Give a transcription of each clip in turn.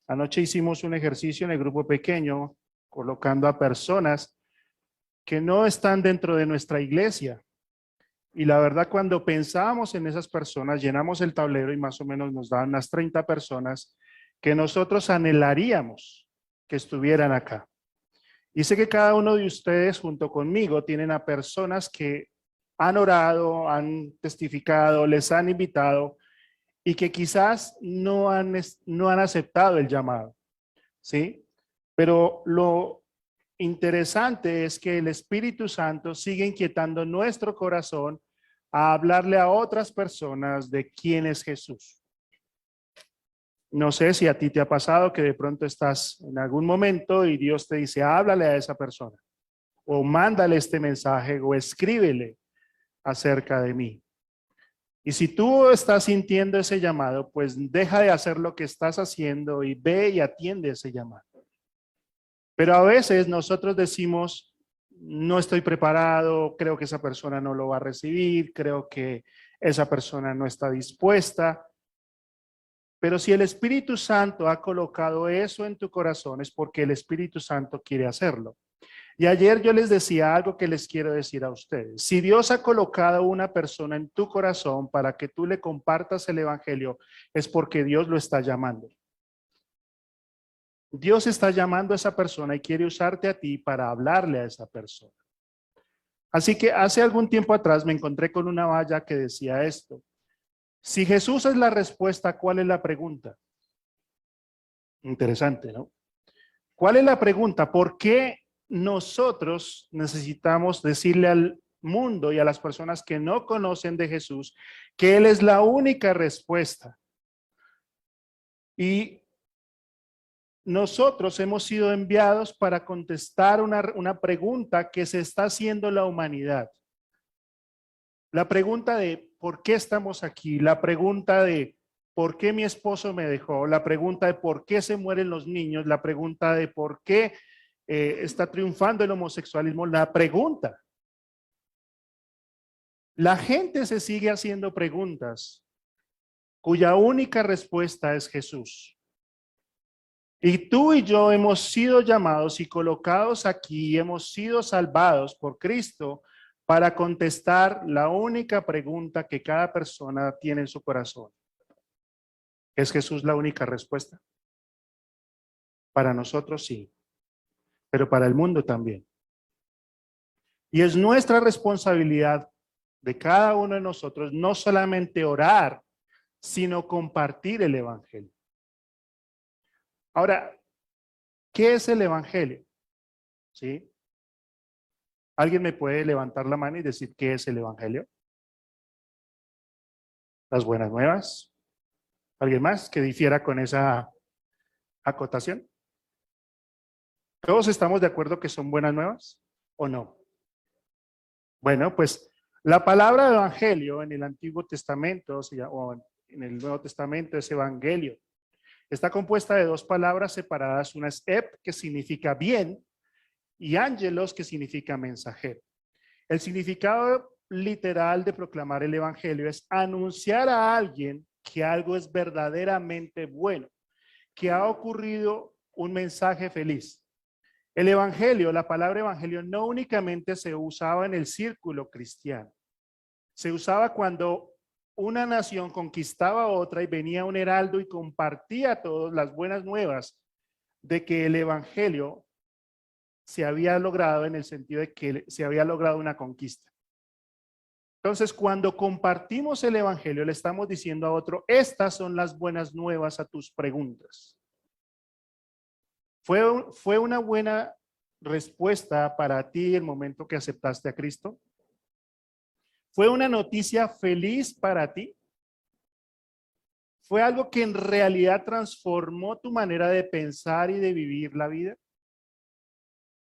Anoche hicimos un ejercicio en el grupo pequeño, colocando a personas que no están dentro de nuestra iglesia. Y la verdad, cuando pensábamos en esas personas, llenamos el tablero y más o menos nos daban unas 30 personas que nosotros anhelaríamos que estuvieran acá. Y sé que cada uno de ustedes junto conmigo tienen a personas que han orado, han testificado, les han invitado y que quizás no han aceptado el llamado, ¿sí? Pero lo interesante es que el Espíritu Santo sigue inquietando nuestro corazón a hablarle a otras personas de quién es Jesús. No sé si a ti te ha pasado que de pronto estás en algún momento y Dios te dice, háblale a esa persona, o mándale este mensaje, o escríbele acerca de mí. Y si tú estás sintiendo ese llamado, pues deja de hacer lo que estás haciendo y ve y atiende ese llamado. Pero a veces nosotros decimos, no estoy preparado, creo que esa persona no lo va a recibir, creo que esa persona no está dispuesta. Pero si el Espíritu Santo ha colocado eso en tu corazón, es porque el Espíritu Santo quiere hacerlo. Y ayer yo les decía algo que les quiero decir a ustedes. Si Dios ha colocado una persona en tu corazón para que tú le compartas el evangelio, es porque Dios lo está llamando. Dios está llamando a esa persona y quiere usarte a ti para hablarle a esa persona. Así que hace algún tiempo atrás me encontré con una valla que decía esto. Si Jesús es la respuesta, ¿cuál es la pregunta? Interesante, ¿no? ¿Cuál es la pregunta? ¿Por qué nosotros necesitamos decirle al mundo y a las personas que no conocen de Jesús que Él es la única respuesta? Y nosotros hemos sido enviados para contestar una pregunta que se está haciendo la humanidad. La pregunta de ¿por qué estamos aquí? La pregunta de ¿por qué mi esposo me dejó? La pregunta de ¿por qué se mueren los niños? La pregunta de ¿por qué está triunfando el homosexualismo? La pregunta. La gente se sigue haciendo preguntas cuya única respuesta es Jesús. Y tú y yo hemos sido llamados y colocados aquí, hemos sido salvados por Cristo para contestar la única pregunta que cada persona tiene en su corazón. ¿Es Jesús la única respuesta? Para nosotros sí, pero para el mundo también. Y es nuestra responsabilidad de cada uno de nosotros no solamente orar, sino compartir el evangelio. Ahora, ¿qué es el evangelio? ¿Sí? ¿Alguien me puede levantar la mano y decir qué es el evangelio? Las buenas nuevas. ¿Alguien más que difiera con esa acotación? ¿Todos estamos de acuerdo que son buenas nuevas o no? Bueno, pues la palabra evangelio en el Antiguo Testamento o en el Nuevo Testamento es evangelio. Está compuesta de dos palabras separadas. Una es ep, que significa bien, y ángelos, que significa mensajero. El significado literal de proclamar el evangelio es anunciar a alguien que algo es verdaderamente bueno, que ha ocurrido un mensaje feliz. El evangelio, la palabra evangelio no únicamente se usaba en el círculo cristiano. Se usaba cuando una nación conquistaba a otra y venía un heraldo y compartía a todos las buenas nuevas de que el evangelio se había logrado, en el sentido de que se había logrado una conquista. Entonces, cuando compartimos el evangelio, le estamos diciendo a otro, estas son las buenas nuevas a tus preguntas. ¿Fue una buena respuesta para ti el momento que aceptaste a Cristo? ¿Fue una noticia feliz para ti? ¿Fue algo que en realidad transformó tu manera de pensar y de vivir la vida?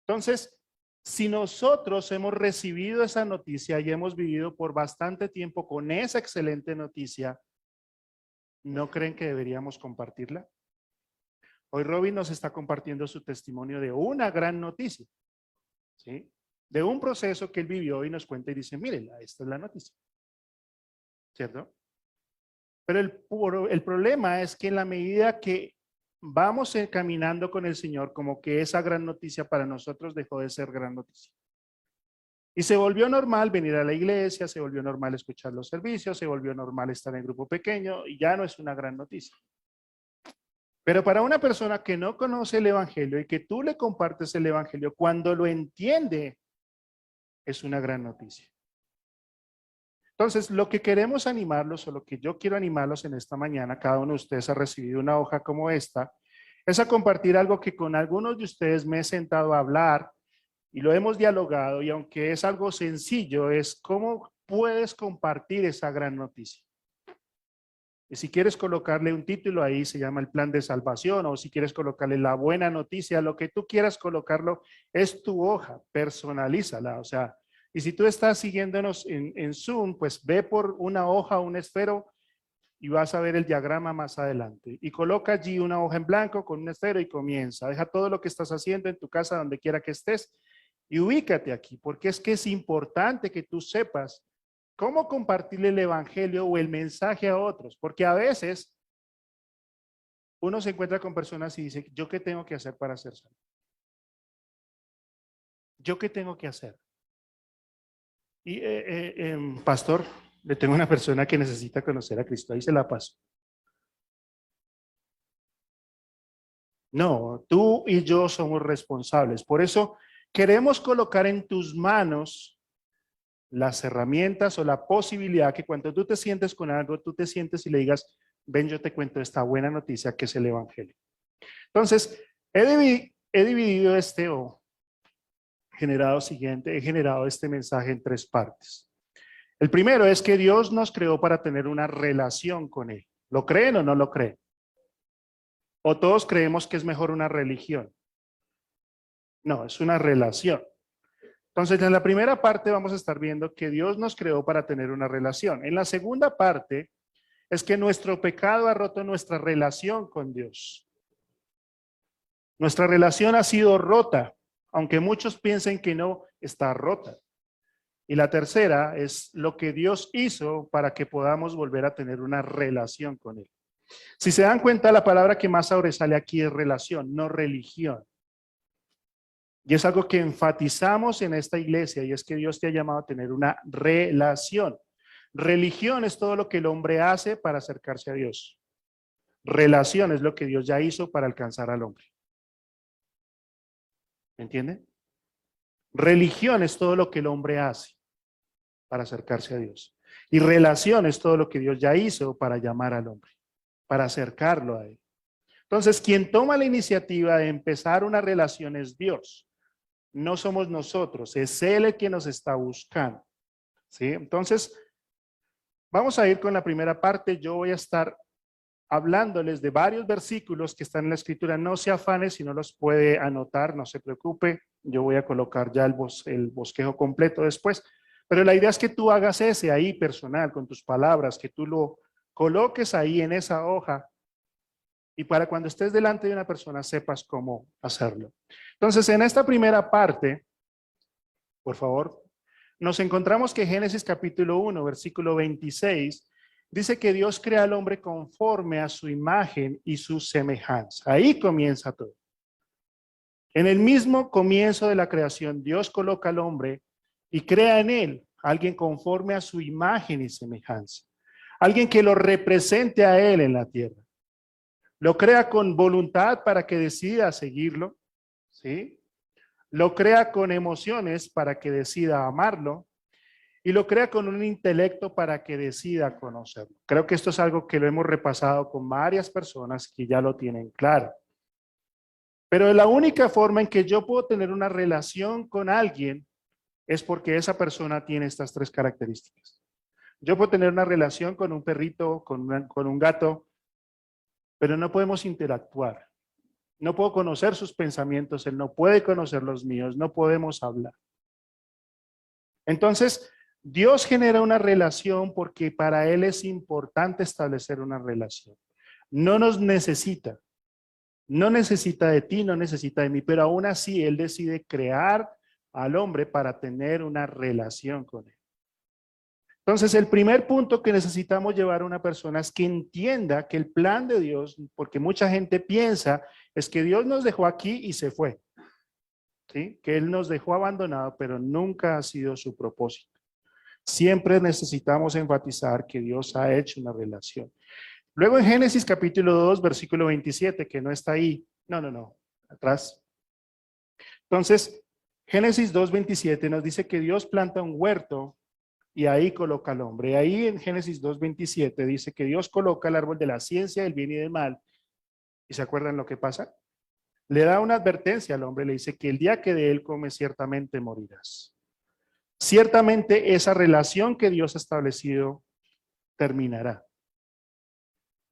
Entonces, si nosotros hemos recibido esa noticia y hemos vivido por bastante tiempo con esa excelente noticia, ¿no creen que deberíamos compartirla? Hoy Robin nos está compartiendo su testimonio de una gran noticia, ¿sí? De un proceso que él vivió y nos cuenta y dice, miren, esta es la noticia, ¿cierto? Pero el problema es que en la medida que vamos caminando con el Señor como que esa gran noticia para nosotros dejó de ser gran noticia. Y se volvió normal venir a la iglesia, se volvió normal escuchar los servicios, se volvió normal estar en grupo pequeño y ya no es una gran noticia. Pero para una persona que no conoce el evangelio y que tú le compartes el evangelio, cuando lo entiende, es una gran noticia. Entonces, lo que queremos animarlos, o lo que yo quiero animarlos en esta mañana, cada uno de ustedes ha recibido una hoja como esta, es a compartir algo que con algunos de ustedes me he sentado a hablar y lo hemos dialogado, y aunque es algo sencillo, es cómo puedes compartir esa gran noticia. Y si quieres colocarle un título ahí, se llama el plan de salvación, o si quieres colocarle la buena noticia, lo que tú quieras colocarlo, es tu hoja, personalízala, o sea, y si tú estás siguiéndonos en Zoom, pues ve por una hoja, un esfero, y vas a ver el diagrama más adelante. Y coloca allí una hoja en blanco con un esfero y comienza. Deja todo lo que estás haciendo en tu casa, donde quiera que estés, y ubícate aquí, porque es que es importante que tú sepas cómo compartirle el evangelio o el mensaje a otros, porque a veces uno se encuentra con personas y dice, ¿yo qué tengo que hacer para ser salvo? ¿Yo qué tengo que hacer? Y pastor, le tengo una persona que necesita conocer a Cristo, ahí se la paso. No, tú y yo somos responsables. Por eso queremos colocar en tus manos las herramientas o la posibilidad que cuando tú te sientes con algo, tú te sientes y le digas, ven, yo te cuento esta buena noticia que es el evangelio. Entonces, he dividido he generado este mensaje en tres partes. El primero es que Dios nos creó para tener una relación con Él. ¿Lo creen o no lo creen? ¿O todos creemos que es mejor una religión? No, es una relación. Entonces, en la primera parte vamos a estar viendo que Dios nos creó para tener una relación. En la segunda parte es que nuestro pecado ha roto nuestra relación con Dios. Nuestra relación ha sido rota, aunque muchos piensen que no, está rota. Y la tercera es lo que Dios hizo para que podamos volver a tener una relación con Él. Si se dan cuenta, la palabra que más sobresale aquí es relación, no religión. Y es algo que enfatizamos en esta iglesia, y es que Dios te ha llamado a tener una relación. Religión es todo lo que el hombre hace para acercarse a Dios. Relación es lo que Dios ya hizo para alcanzar al hombre. ¿Me entienden? Religión es todo lo que el hombre hace para acercarse a Dios. Y relación es todo lo que Dios ya hizo para llamar al hombre, para acercarlo a Él. Entonces, quien toma la iniciativa de empezar una relación es Dios. No somos nosotros, es Él el que nos está buscando. ¿Sí? Entonces, vamos a ir con la primera parte. Yo voy a estar hablándoles de varios versículos que están en la escritura. No se afane si no los puede anotar, no se preocupe. Yo voy a colocar ya el bosquejo completo después. Pero la idea es que tú hagas ese ahí personal, con tus palabras, que tú lo coloques ahí en esa hoja y para cuando estés delante de una persona sepas cómo hacerlo. Entonces, en esta primera parte, por favor, nos encontramos que Génesis capítulo 1, versículo 26, dice que Dios crea al hombre conforme a su imagen y su semejanza. Ahí comienza todo. En el mismo comienzo de la creación, Dios coloca al hombre y crea en él alguien conforme a su imagen y semejanza. Alguien que lo represente a él en la tierra. Lo crea con voluntad para que decida seguirlo, ¿sí? Lo crea con emociones para que decida amarlo y lo crea con un intelecto para que decida conocerlo. Creo que esto es algo que lo hemos repasado con varias personas que ya lo tienen claro. Pero la única forma en que yo puedo tener una relación con alguien es porque esa persona tiene estas tres características. Yo puedo tener una relación con un perrito, con un gato, pero no podemos interactuar. No puedo conocer sus pensamientos, él no puede conocer los míos, no podemos hablar. Entonces, Dios genera una relación porque para Él es importante establecer una relación. No nos necesita, no necesita de ti, no necesita de mí, pero aún así Él decide crear al hombre para tener una relación con Él. Entonces, el primer punto que necesitamos llevar a una persona es que entienda que el plan de Dios, porque mucha gente piensa, es que Dios nos dejó aquí y se fue, ¿sí? Que Él nos dejó abandonado, pero nunca ha sido su propósito. Siempre necesitamos enfatizar que Dios ha hecho una relación. Luego en Génesis capítulo 2, versículo 27, que no está ahí. No, atrás. Entonces, Génesis 2:27 nos dice que Dios planta un huerto y ahí coloca al hombre. Y ahí en Génesis 2:27 dice que Dios coloca el árbol de la ciencia del bien y del mal. ¿Y se acuerdan lo que pasa? Le da una advertencia al hombre, le dice que el día que de él comes ciertamente morirás. Ciertamente esa relación que Dios ha establecido terminará.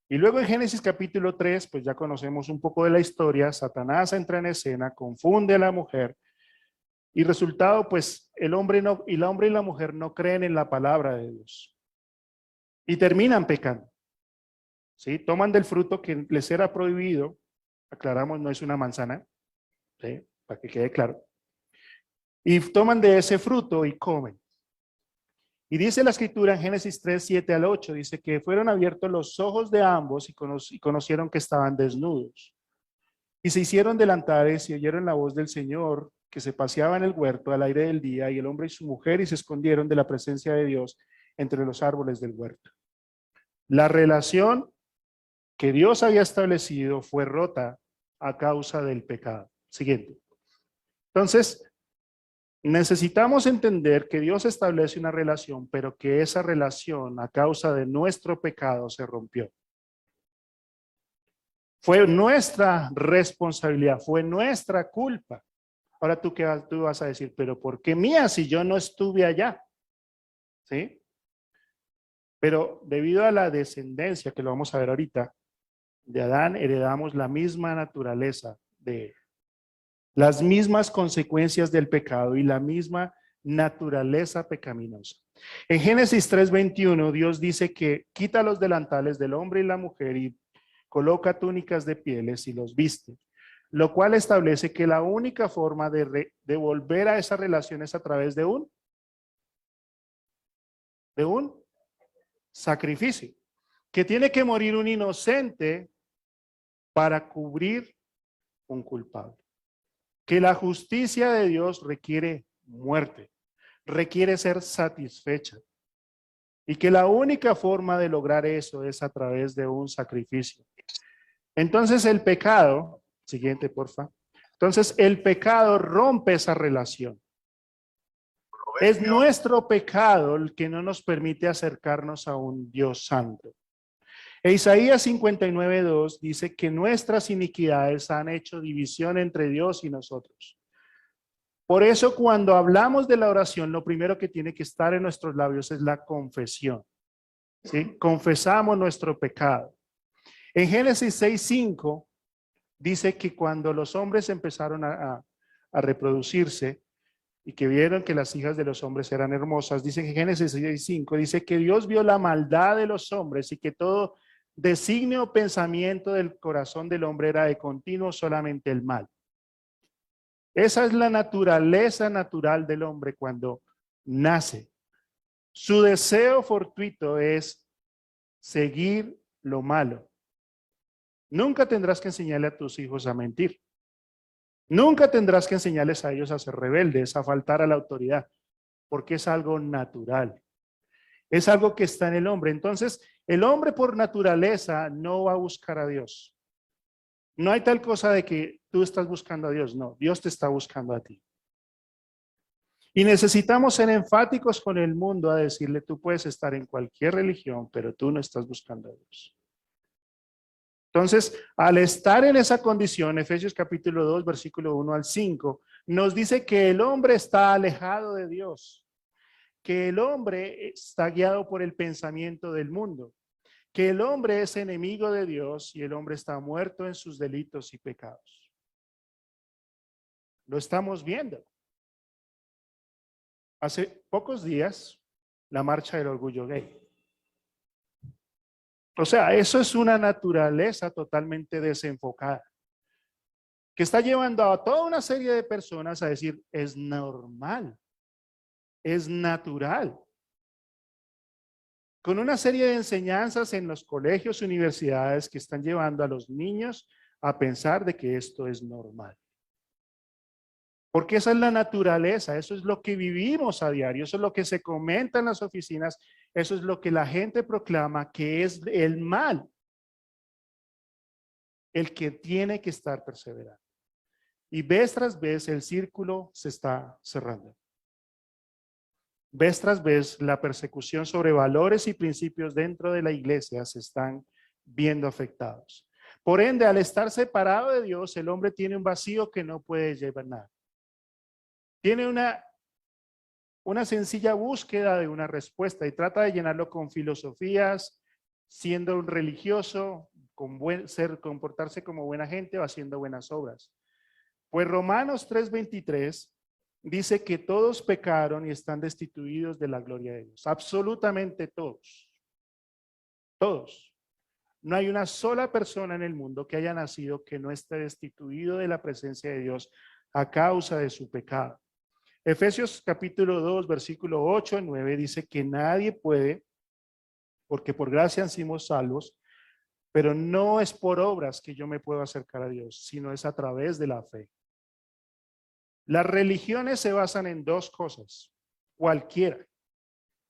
Y luego en Génesis capítulo 3, pues ya conocemos un poco de la historia, Satanás entra en escena, confunde a la mujer y resultado, pues el hombre y la mujer no creen en la palabra de Dios y terminan pecando. ¿Sí? Toman del fruto que les era prohibido, aclaramos, no es una manzana, ¿sí? Para que quede claro, y toman de ese fruto y comen. Y dice la escritura en Génesis 3, 7 al 8, dice que fueron abiertos los ojos de ambos y conocieron que estaban desnudos. Y se hicieron delantares y oyeron la voz del Señor que se paseaba en el huerto al aire del día, y el hombre y su mujer y se escondieron de la presencia de Dios entre los árboles del huerto. La relación que Dios había establecido fue rota a causa del pecado. Siguiente. Entonces, necesitamos entender que Dios establece una relación, pero que esa relación a causa de nuestro pecado se rompió. Fue nuestra responsabilidad, fue nuestra culpa. Ahora tú vas a decir, pero ¿por qué mía si yo no estuve allá? ¿Sí? Pero debido a la descendencia, que lo vamos a ver ahorita, de Adán heredamos la misma naturaleza de él, las mismas consecuencias del pecado y la misma naturaleza pecaminosa. En Génesis 3:21, Dios dice que quita los delantales del hombre y la mujer y coloca túnicas de pieles y los viste, lo cual establece que la única forma de volver a esa relación es a través de un sacrificio, que tiene que morir un inocente para cubrir un culpable. Que la justicia de Dios requiere muerte, requiere ser satisfecha. Y que la única forma de lograr eso es a través de un sacrificio. Entonces el pecado, siguiente porfa. Entonces el pecado rompe esa relación. Es nuestro pecado el que no nos permite acercarnos a un Dios santo. E Isaías 59:2 dice que nuestras iniquidades han hecho división entre Dios y nosotros. Por eso cuando hablamos de la oración, lo primero que tiene que estar en nuestros labios es la confesión. ¿Sí? Confesamos nuestro pecado. En Génesis 6:5 dice que cuando los hombres empezaron a reproducirse y que vieron que las hijas de los hombres eran hermosas, dice en Génesis 6:5, dice que Dios vio la maldad de los hombres y que todo designio o pensamiento del corazón del hombre era de continuo solamente el mal. Esa es la naturaleza natural del hombre cuando nace. Su deseo fortuito es seguir lo malo. Nunca tendrás que enseñarle a tus hijos a mentir. Nunca tendrás que enseñarles a ellos a ser rebeldes, a faltar a la autoridad, porque es algo natural. Es algo que está en el hombre. Entonces, el hombre por naturaleza no va a buscar a Dios. No hay tal cosa de que tú estás buscando a Dios. No, Dios te está buscando a ti. Y necesitamos ser enfáticos con el mundo a decirle, tú puedes estar en cualquier religión, pero tú no estás buscando a Dios. Entonces, al estar en esa condición, Efesios capítulo 2, versículo 1 al 5, nos dice que el hombre está alejado de Dios, que el hombre está guiado por el pensamiento del mundo, que el hombre es enemigo de Dios y el hombre está muerto en sus delitos y pecados. Lo estamos viendo. Hace pocos días, la marcha del orgullo gay. O sea, eso es una naturaleza totalmente desenfocada, que está llevando a toda una serie de personas a decir, es normal, es natural. con una serie de enseñanzas en los colegios, universidades que están llevando a los niños a pensar de que esto es normal. Porque esa es la naturaleza, eso es lo que vivimos a diario, eso es lo que se comenta en las oficinas, eso es lo que la gente proclama que es el mal, el que tiene que estar perseverando. Y vez tras vez el círculo se está cerrando. Vez tras vez la persecución sobre valores y principios dentro de la iglesia se están viendo afectados. Por ende, al estar separado de Dios, el hombre tiene un vacío que no puede llenar. Tiene una sencilla búsqueda de una respuesta y trata de llenarlo con filosofías, siendo un religioso, comportarse como buena gente o haciendo buenas obras. Pues Romanos 3:23 dice que todos pecaron y están destituidos de la gloria de Dios. Absolutamente todos. Todos. No hay una sola persona en el mundo que haya nacido que no esté destituido de la presencia de Dios a causa de su pecado. Efesios capítulo 2, versículo 8 y 9 dice que nadie puede, porque por gracia han sido salvos, pero no es por obras que yo me puedo acercar a Dios, sino es a través de la fe. Las religiones se basan en dos cosas, cualquiera.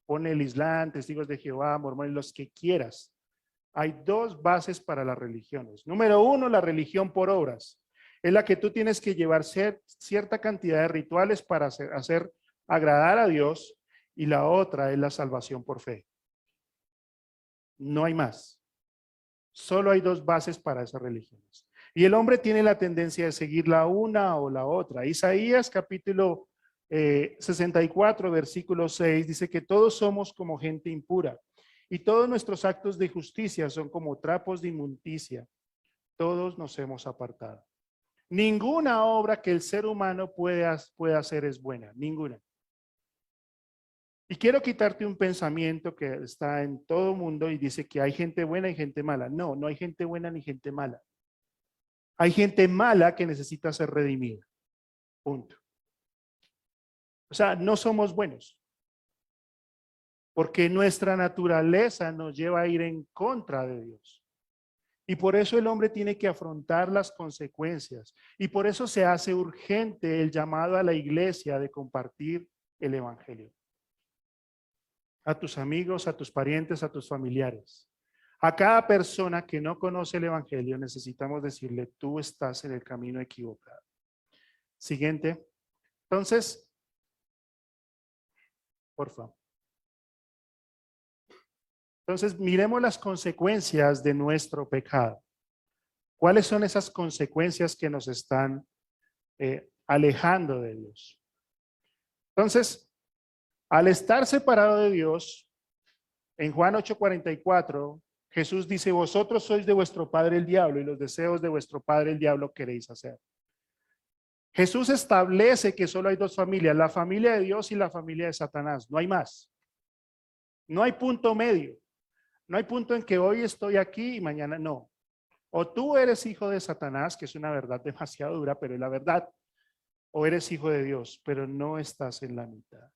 Pone el Islam, Testigos de Jehová, Mormones, los que quieras. Hay dos bases para las religiones. Número uno, la religión por obras. Es la que tú tienes que llevar cierta cantidad de rituales para hacer agradar a Dios, y la otra es la salvación por fe. No hay más. Solo hay dos bases para esas religiones. Y el hombre tiene la tendencia de seguir la una o la otra. Isaías capítulo 64, versículo 6, dice que todos somos como gente impura y todos nuestros actos de justicia son como trapos de inmundicia. Todos nos hemos apartado. Ninguna obra que el ser humano puede hacer es buena, ninguna. Y quiero quitarte un pensamiento que está en todo el mundo y dice que hay gente buena y gente mala. No, no hay gente buena ni gente mala. Hay gente mala que necesita ser redimida. Punto. O sea, no somos buenos. Porque nuestra naturaleza nos lleva a ir en contra de Dios. Y por eso el hombre tiene que afrontar las consecuencias. Y por eso se hace urgente el llamado a la iglesia de compartir el evangelio. A tus amigos, a tus parientes, a tus familiares. A cada persona que no conoce el evangelio necesitamos decirle, tú estás en el camino equivocado. Siguiente. Entonces, por favor. Entonces, miremos las consecuencias de nuestro pecado. ¿Cuáles son esas consecuencias que nos están alejando de Dios? Entonces, al estar separado de Dios, en Juan 8:44, Jesús dice, vosotros sois de vuestro padre el diablo y los deseos de vuestro padre el diablo queréis hacer. Jesús establece que solo hay dos familias, la familia de Dios y la familia de Satanás. No hay más. No hay punto medio. No hay punto en que hoy estoy aquí y mañana no. O tú eres hijo de Satanás, que es una verdad demasiado dura, pero es la verdad. O eres hijo de Dios, pero no estás en la mitad.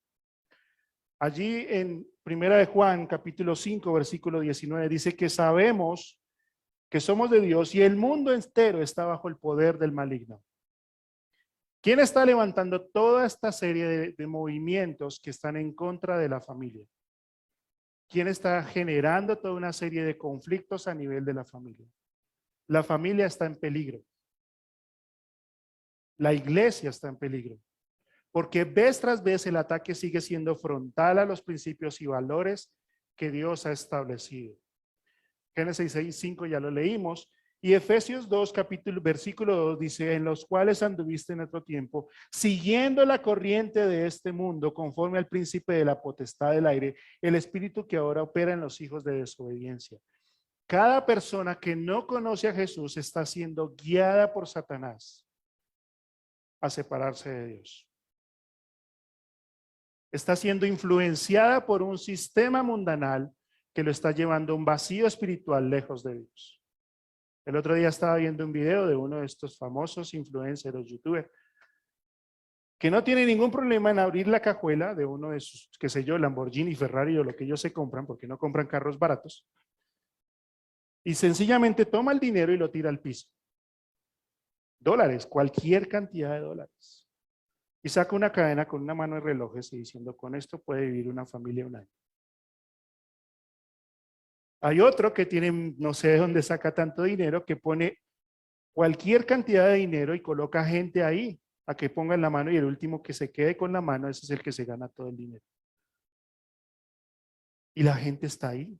Allí en Primera de Juan, capítulo 5, versículo 19, dice que sabemos que somos de Dios y el mundo entero está bajo el poder del maligno. ¿Quién está levantando toda esta serie de movimientos que están en contra de la familia? ¿Quién está generando toda una serie de conflictos a nivel de la familia? La familia está en peligro. La iglesia está en peligro. Porque vez tras vez el ataque sigue siendo frontal a los principios y valores que Dios ha establecido. Génesis 6:5 ya lo leímos. Y Efesios 2, versículo 2 dice, en los cuales anduviste en otro tiempo, siguiendo la corriente de este mundo, conforme al príncipe de la potestad del aire, el espíritu que ahora opera en los hijos de desobediencia. Cada persona que no conoce a Jesús está siendo guiada por Satanás a separarse de Dios. Está siendo influenciada por un sistema mundanal que lo está llevando a un vacío espiritual lejos de Dios. El otro día estaba viendo un video de uno de estos famosos influencers, youtubers, que no tiene ningún problema en abrir la cajuela de uno de sus, qué sé yo, Lamborghini, Ferrari o lo que ellos se compran, porque no compran carros baratos, y sencillamente toma el dinero y lo tira al piso. Dólares, cualquier cantidad de dólares. Y saca una cadena con una mano de relojes y diciendo, con esto puede vivir una familia un año. Hay otro que tiene, no sé de dónde saca tanto dinero, que pone cualquier cantidad de dinero y coloca gente ahí a que pongan la mano y el último que se quede con la mano, ese es el que se gana todo el dinero. Y la gente está ahí.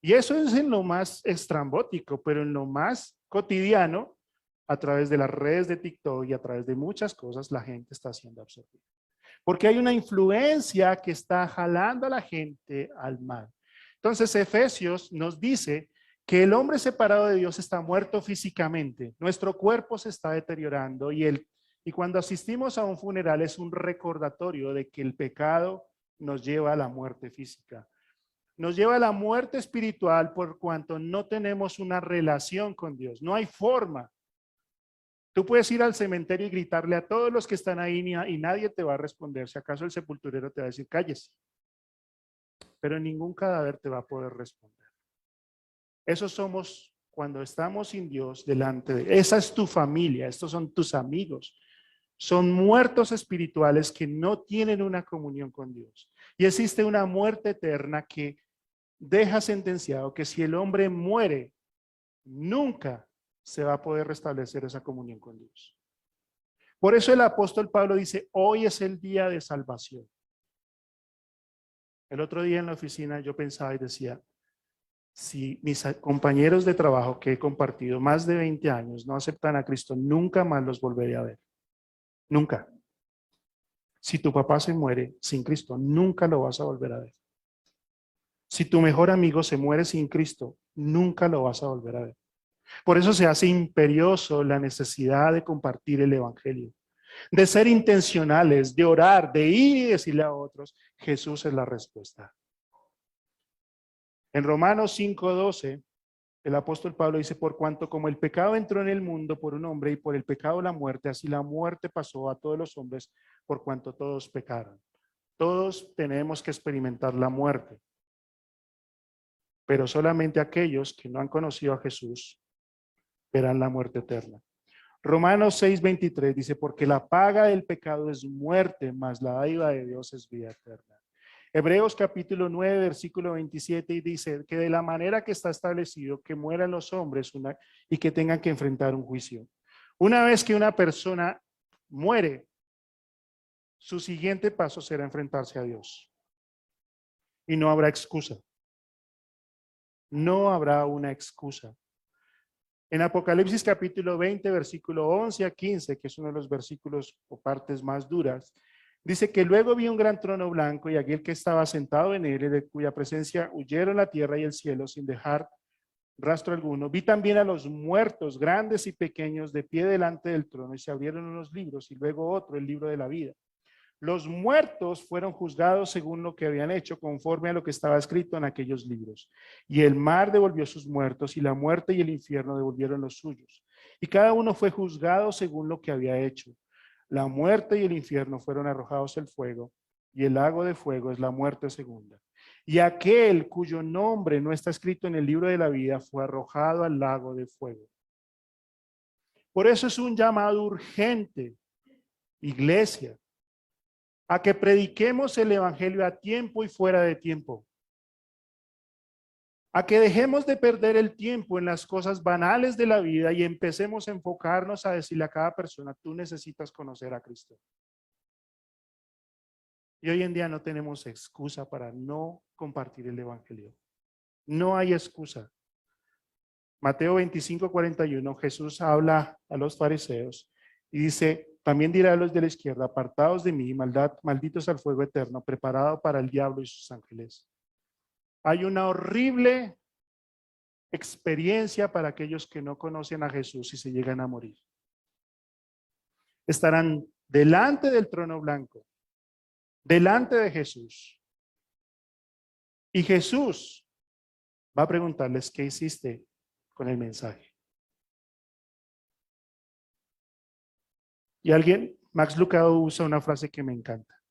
Y eso es en lo más estrambótico, pero en lo más cotidiano, a través de las redes de TikTok y a través de muchas cosas, la gente está siendo absorbida. Porque hay una influencia que está jalando a la gente al mal. Entonces, Efesios nos dice que el hombre separado de Dios está muerto físicamente. Nuestro cuerpo se está deteriorando y cuando asistimos a un funeral es un recordatorio de que el pecado nos lleva a la muerte física. Nos lleva a la muerte espiritual por cuanto no tenemos una relación con Dios. No hay forma. Tú puedes ir al cementerio y gritarle a todos los que están ahí y nadie te va a responder. Si acaso el sepulturero te va a decir, cállese. Pero ningún cadáver te va a poder responder. Eso somos cuando estamos sin Dios delante de. Esa es tu familia, estos son tus amigos. Son muertos espirituales que no tienen una comunión con Dios. Y existe una muerte eterna que deja sentenciado que si el hombre muere, nunca se va a poder restablecer esa comunión con Dios. Por eso el apóstol Pablo dice, hoy es el día de salvación. El otro día en la oficina yo pensaba y decía, si mis compañeros de trabajo que he compartido más de 20 años no aceptan a Cristo, nunca más los volveré a ver. Nunca. Si tu papá se muere sin Cristo, nunca lo vas a volver a ver. Si tu mejor amigo se muere sin Cristo, nunca lo vas a volver a ver. Por eso se hace imperioso la necesidad de compartir el evangelio, de ser intencionales, de orar, de ir y decirle a otros, Jesús es la respuesta. En Romanos 5:12, el apóstol Pablo dice, por cuanto como el pecado entró en el mundo por un hombre y por el pecado la muerte, así la muerte pasó a todos los hombres por cuanto todos pecaron. Todos tenemos que experimentar la muerte, pero solamente aquellos que no han conocido a Jesús verán la muerte eterna. Romanos 6:23 dice, porque la paga del pecado es muerte, mas la dádiva de Dios es vida eterna. Hebreos capítulo 9, versículo 27 y dice que de la manera que está establecido que mueran los hombres y que tengan que enfrentar un juicio. Una vez que una persona muere, su siguiente paso será enfrentarse a Dios. Y no habrá excusa. No habrá una excusa. En Apocalipsis capítulo 20, versículo 11 a 15, que es uno de los versículos o partes más duras, dice que luego vi un gran trono blanco y aquel que estaba sentado en él, de cuya presencia huyeron la tierra y el cielo sin dejar rastro alguno. Vi también a los muertos, grandes y pequeños, de pie delante del trono y se abrieron unos libros y luego otro, el libro de la vida. Los muertos fueron juzgados según lo que habían hecho, conforme a lo que estaba escrito en aquellos libros. Y el mar devolvió sus muertos, y la muerte y el infierno devolvieron los suyos. Y cada uno fue juzgado según lo que había hecho. La muerte y el infierno fueron arrojados al fuego, y el lago de fuego es la muerte segunda. Y aquel cuyo nombre no está escrito en el libro de la vida fue arrojado al lago de fuego. Por eso es un llamado urgente, iglesia, a que prediquemos el evangelio a tiempo y fuera de tiempo. A que dejemos de perder el tiempo en las cosas banales de la vida y empecemos a enfocarnos a decirle a cada persona, tú necesitas conocer a Cristo. Y hoy en día no tenemos excusa para no compartir el evangelio. No hay excusa. Mateo 25:41, Jesús habla a los fariseos y dice, también dirá a los de la izquierda, apartados de mí, malditos al fuego eterno, preparado para el diablo y sus ángeles. Hay una horrible experiencia para aquellos que no conocen a Jesús y se llegan a morir. Estarán delante del trono blanco, delante de Jesús. Y Jesús va a preguntarles, ¿qué hiciste con el mensaje? Y alguien Max Lucado usa una frase que me encanta.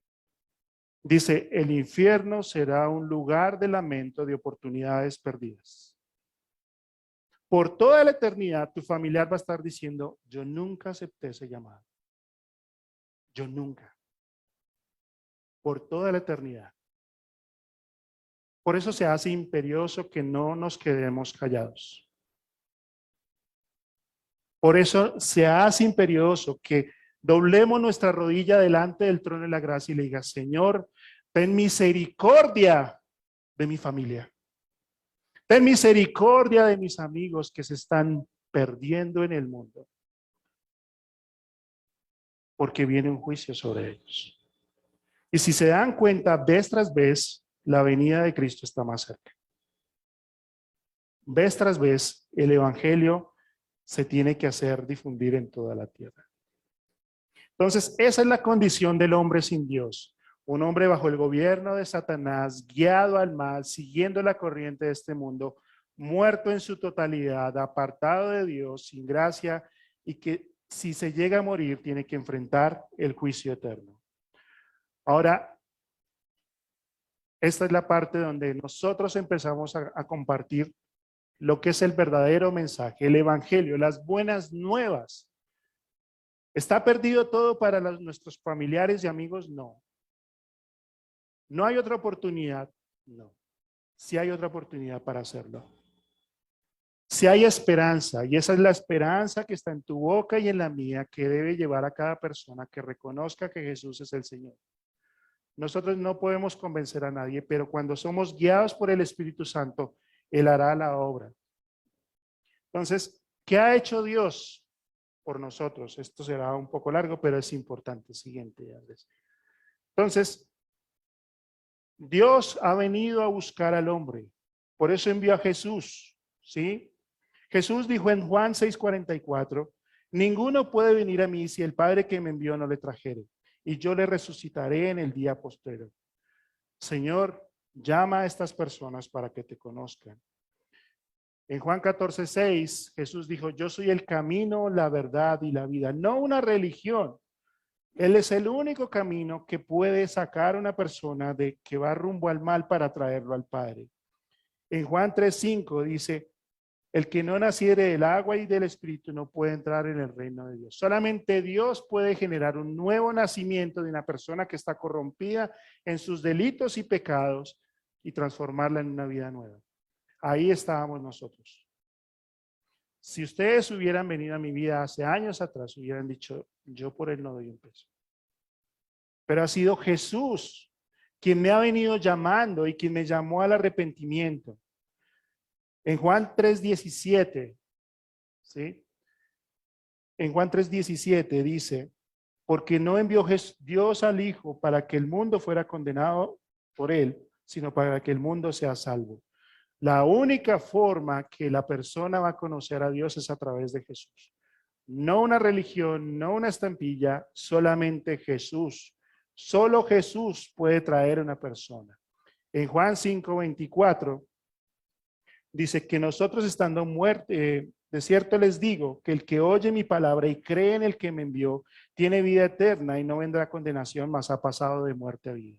Dice, el infierno será un lugar de lamento de oportunidades perdidas. Por toda la eternidad, tu familiar va a estar diciendo, yo nunca acepté ese llamado. Yo nunca. Por toda la eternidad. Por eso se hace imperioso que no nos quedemos callados. Por eso se hace imperioso que doblemos nuestra rodilla delante del trono de la gracia y le diga, Señor, ten misericordia de mi familia. Ten misericordia de mis amigos que se están perdiendo en el mundo. Porque viene un juicio sobre ellos. Y si se dan cuenta, vez tras vez, la venida de Cristo está más cerca. Vez tras vez, el evangelio se tiene que hacer difundir en toda la tierra. Entonces, esa es la condición del hombre sin Dios. Un hombre bajo el gobierno de Satanás, guiado al mal, siguiendo la corriente de este mundo, muerto en su totalidad, apartado de Dios, sin gracia, y que si se llega a morir, tiene que enfrentar el juicio eterno. Ahora, esta es la parte donde nosotros empezamos a compartir lo que es el verdadero mensaje, el evangelio, las buenas nuevas. ¿Está perdido todo para nuestros familiares y amigos? No. ¿No hay otra oportunidad? No. Sí hay otra oportunidad para hacerlo. Sí hay esperanza, y esa es la esperanza que está en tu boca y en la mía, que debe llevar a cada persona que reconozca que Jesús es el Señor. Nosotros no podemos convencer a nadie, pero cuando somos guiados por el Espíritu Santo, Él hará la obra. Entonces, ¿qué ha hecho Dios por nosotros? Esto será un poco largo, pero es importante. Siguiente, Andrés. Entonces, Dios ha venido a buscar al hombre. Por eso envió a Jesús, ¿sí? Jesús dijo en Juan 6:44, ninguno puede venir a mí si el Padre que me envió no le trajere, y yo le resucitaré en el día postrero. Señor, llama a estas personas para que te conozcan. En Juan 14:6, Jesús dijo, yo soy el camino, la verdad y la vida, no una religión. Él es el único camino que puede sacar a una persona de que va rumbo al mal para traerlo al Padre. En Juan 3:5 dice, el que no naciere del agua y del Espíritu no puede entrar en el reino de Dios. Solamente Dios puede generar un nuevo nacimiento de una persona que está corrompida en sus delitos y pecados y transformarla en una vida nueva. Ahí estábamos nosotros. Si ustedes hubieran venido a mi vida hace años atrás, hubieran dicho, yo por él no doy un peso. Pero ha sido Jesús quien me ha venido llamando y quien me llamó al arrepentimiento. En Juan 3:17, ¿sí? En Juan 3:17 dice, porque no envió Dios al Hijo para que el mundo fuera condenado por él, sino para que el mundo sea salvo. La única forma que la persona va a conocer a Dios es a través de Jesús. No una religión, no una estampilla, solamente Jesús. Solo Jesús puede traer a una persona. En Juan 5:24 dice que nosotros estando muertos, de cierto les digo que el que oye mi palabra y cree en el que me envió, tiene vida eterna y no vendrá condenación, mas ha pasado de muerte a vida.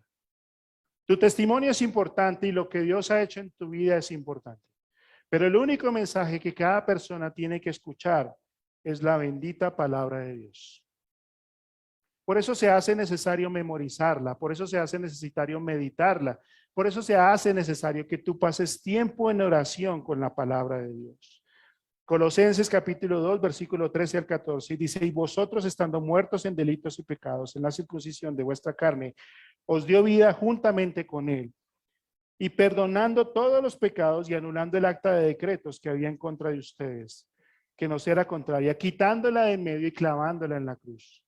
Tu testimonio es importante y lo que Dios ha hecho en tu vida es importante. Pero el único mensaje que cada persona tiene que escuchar es la bendita palabra de Dios. Por eso se hace necesario memorizarla, por eso se hace necesario meditarla, por eso se hace necesario que tú pases tiempo en oración con la palabra de Dios. Colosenses capítulo 2, versículo 13 al 14, dice, y vosotros estando muertos en delitos y pecados, en la circuncisión de vuestra carne, os dio vida juntamente con él, y perdonando todos los pecados y anulando el acta de decretos que había en contra de ustedes, que nos era contraria, quitándola de en medio y clavándola en la cruz.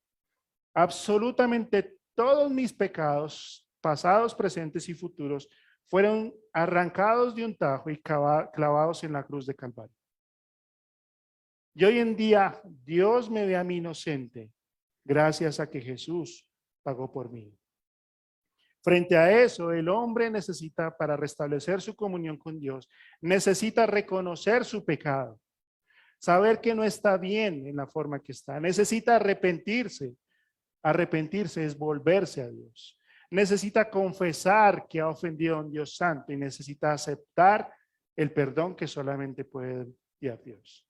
Absolutamente todos mis pecados, pasados, presentes y futuros, fueron arrancados de un tajo y clavados en la cruz de Calvario. Y hoy en día Dios me ve a mí inocente gracias a que Jesús pagó por mí. Frente a eso, el hombre necesita, para restablecer su comunión con Dios, necesita reconocer su pecado, saber que no está bien en la forma que está, necesita arrepentirse, Arrepentirse es volverse a Dios. Necesita confesar que ha ofendido a un Dios santo y necesita aceptar el perdón que solamente puede dar Dios.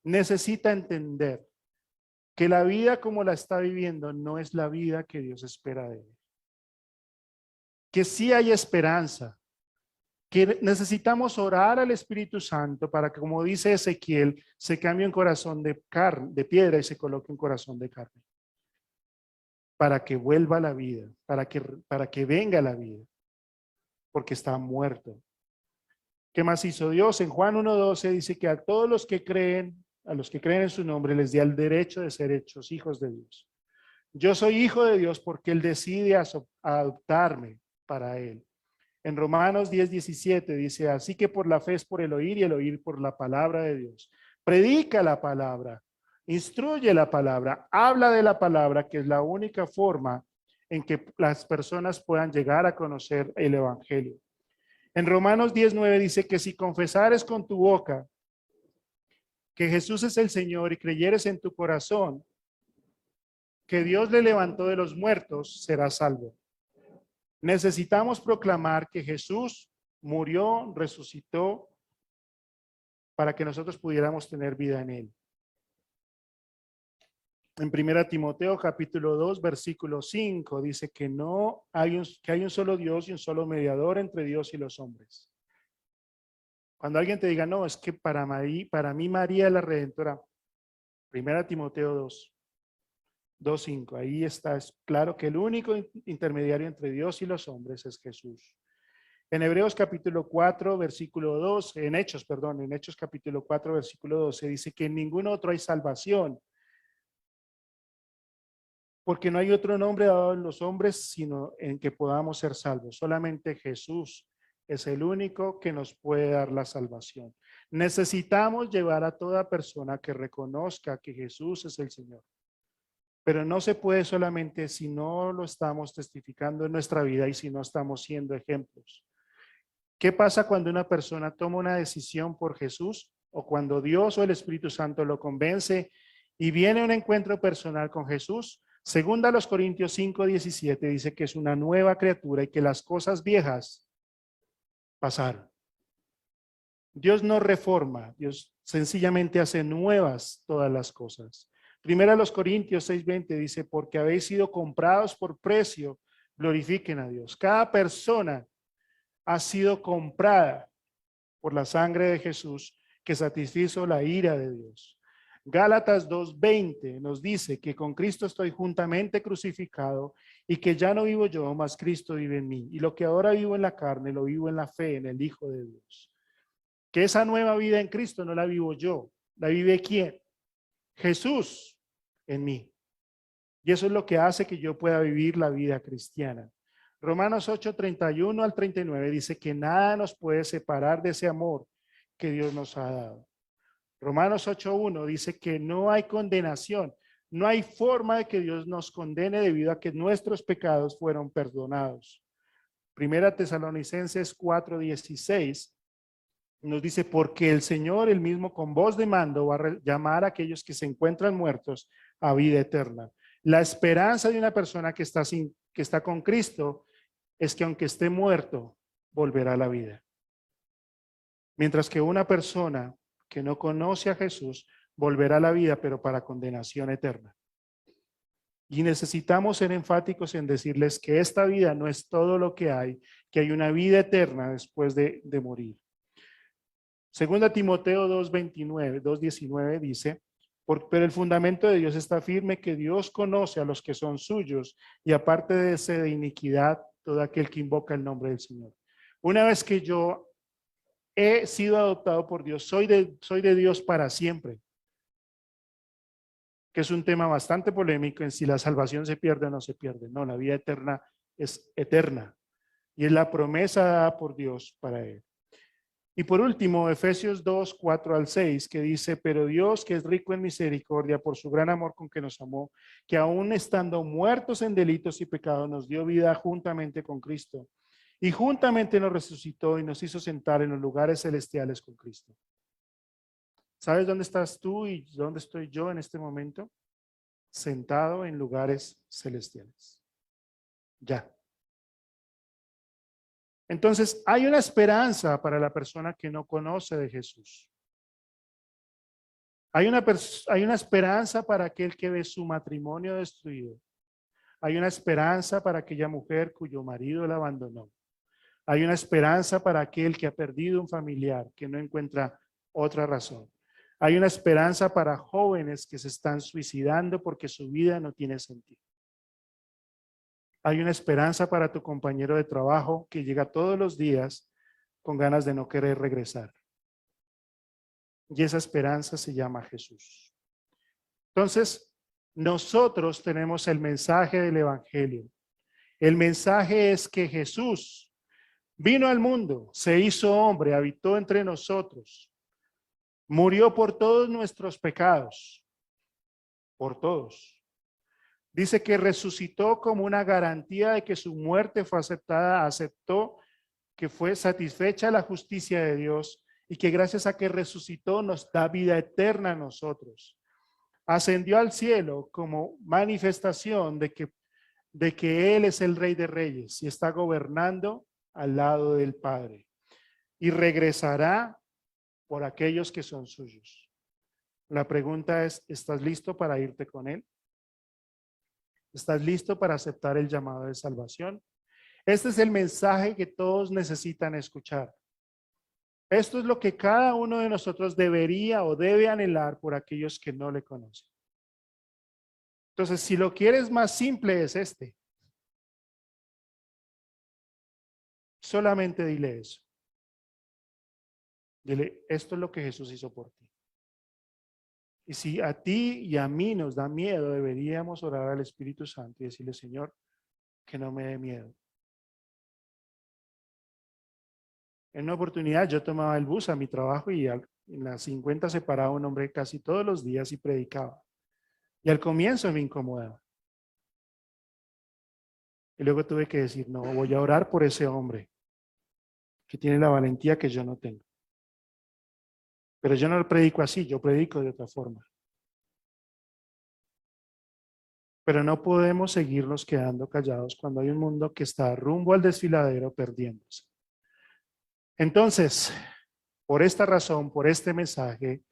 Necesita entender que la vida como la está viviendo no es la vida que Dios espera de él. Que sí hay esperanza, que necesitamos orar al Espíritu Santo para que, como dice Ezequiel, se cambie un corazón de carne, de piedra y se coloque un corazón de carne. Para que vuelva la vida, para que venga la vida, porque está muerto. ¿Qué más hizo Dios? En Juan 1:12 dice que a todos los que creen, a los que creen en su nombre, les dio el derecho de ser hechos hijos de Dios. Yo soy hijo de Dios porque Él decide adoptarme para Él. En Romanos 10:17 dice, así que por la fe es por el oír y el oír por la palabra de Dios. Predica la palabra, instruye la palabra, habla de la palabra, que es la única forma en que las personas puedan llegar a conocer el evangelio. En Romanos 10:9 dice que si confesares con tu boca que Jesús es el Señor y creyeres en tu corazón que Dios le levantó de los muertos, serás salvo. Necesitamos proclamar que Jesús murió, resucitó para que nosotros pudiéramos tener vida en él. En 1 Timoteo capítulo 2 versículo 5 dice que hay un solo Dios y un solo mediador entre Dios y los hombres. Cuando alguien te diga, no, es que para mí María es la Redentora. 1 Timoteo 2:5, ahí está, es claro que el único intermediario entre Dios y los hombres es Jesús. En Hebreos capítulo 4, versículo 12, en Hechos capítulo 4, versículo 12, dice que en ningún otro hay salvación, porque no hay otro nombre dado en los hombres, sino en que podamos ser salvos. Solamente Jesús es el único que nos puede dar la salvación. Necesitamos llevar a toda persona que reconozca que Jesús es el Señor. Pero no se puede solamente si no lo estamos testificando en nuestra vida y si no estamos siendo ejemplos. ¿Qué pasa cuando una persona toma una decisión por Jesús o cuando Dios o el Espíritu Santo lo convence y viene a un encuentro personal con Jesús? Segunda los Corintios 5:17 dice que es una nueva criatura y que las cosas viejas pasaron. Dios no reforma, Dios sencillamente hace nuevas todas las cosas. Primera los Corintios 6:20 dice, porque habéis sido comprados por precio, glorifiquen a Dios. Cada persona ha sido comprada por la sangre de Jesús que satisfizo la ira de Dios. Gálatas 2:20 nos dice que con Cristo estoy juntamente crucificado y que ya no vivo yo, mas Cristo vive en mí. Y lo que ahora vivo en la carne, lo vivo en la fe, en el Hijo de Dios. Que esa nueva vida en Cristo no la vivo yo, la vive ¿quién? Jesús en mí. Y eso es lo que hace que yo pueda vivir la vida cristiana. Romanos 8:31 al 39 dice que nada nos puede separar de ese amor que Dios nos ha dado. Romanos 8:1 dice que no hay condenación, no hay forma de que Dios nos condene debido a que nuestros pecados fueron perdonados. Primera Tesalonicenses 4:16 nos dice, porque el Señor, el mismo con voz de mando, va a llamar a aquellos que se encuentran muertos a vida eterna. La esperanza de una persona que está con Cristo es que aunque esté muerto, volverá a la vida. Mientras que una persona que no conoce a Jesús volverá a la vida, pero para condenación eterna. Y necesitamos ser enfáticos en decirles que esta vida no es todo lo que hay una vida eterna después de morir. Segunda Timoteo 2:19 dice, pero el fundamento de Dios está firme, que Dios conoce a los que son suyos y aparte de ese de iniquidad, todo aquel que invoca el nombre del Señor. Una vez que yo he sido adoptado por Dios, soy de Dios para siempre, que es un tema bastante polémico en si la salvación se pierde o no se pierde. No, la vida eterna es eterna y es la promesa dada por Dios para él. Y por último, Efesios 2:4 al 6, que dice, pero Dios, que es rico en misericordia, por su gran amor con que nos amó, que aún estando muertos en delitos y pecados, nos dio vida juntamente con Cristo. Y juntamente nos resucitó y nos hizo sentar en los lugares celestiales con Cristo. ¿Sabes dónde estás tú y dónde estoy yo en este momento? sentado en lugares celestiales. Ya. Entonces, hay una esperanza para la persona que no conoce de Jesús. Hay una esperanza para aquel que ve su matrimonio destruido. Hay una esperanza para aquella mujer cuyo marido la abandonó. Hay una esperanza para aquel que ha perdido un familiar, que no encuentra otra razón. Hay una esperanza para jóvenes que se están suicidando porque su vida no tiene sentido. Hay una esperanza para tu compañero de trabajo que llega todos los días con ganas de no querer regresar. Y esa esperanza se llama Jesús. Entonces, nosotros tenemos el mensaje del Evangelio. El mensaje es que Jesús vino al mundo, se hizo hombre, habitó entre nosotros, murió por todos nuestros pecados, por todos. Dice que resucitó como una garantía de que su muerte fue aceptada, aceptó que fue satisfecha la justicia de Dios y que gracias a que resucitó nos da vida eterna a nosotros. Ascendió al cielo como manifestación de que Él es el Rey de Reyes y está gobernando al lado del Padre. Y regresará por aquellos que son suyos. La pregunta es, ¿estás listo para irte con Él? ¿Estás listo para aceptar el llamado de salvación? Este es el mensaje que todos necesitan escuchar. Esto es lo que cada uno de nosotros debería o debe anhelar por aquellos que no le conocen. Entonces, si lo quieres más simple es este. Solamente dile eso. Dile, esto es lo que Jesús hizo por ti. Y si a ti y a mí nos da miedo, deberíamos orar al Espíritu Santo y decirle, Señor, que no me dé miedo. En una oportunidad yo tomaba el bus a mi trabajo y en las 50 se paraba un hombre casi todos los días y predicaba. Y al comienzo me incomodaba. Y luego tuve que decir, no, voy a orar por ese hombre que tiene la valentía que yo no tengo. Pero yo no lo predico así, yo predico de otra forma. Pero no podemos seguirnos quedando callados cuando hay un mundo que está rumbo al desfiladero perdiéndose. Entonces, por esta razón, por este mensaje,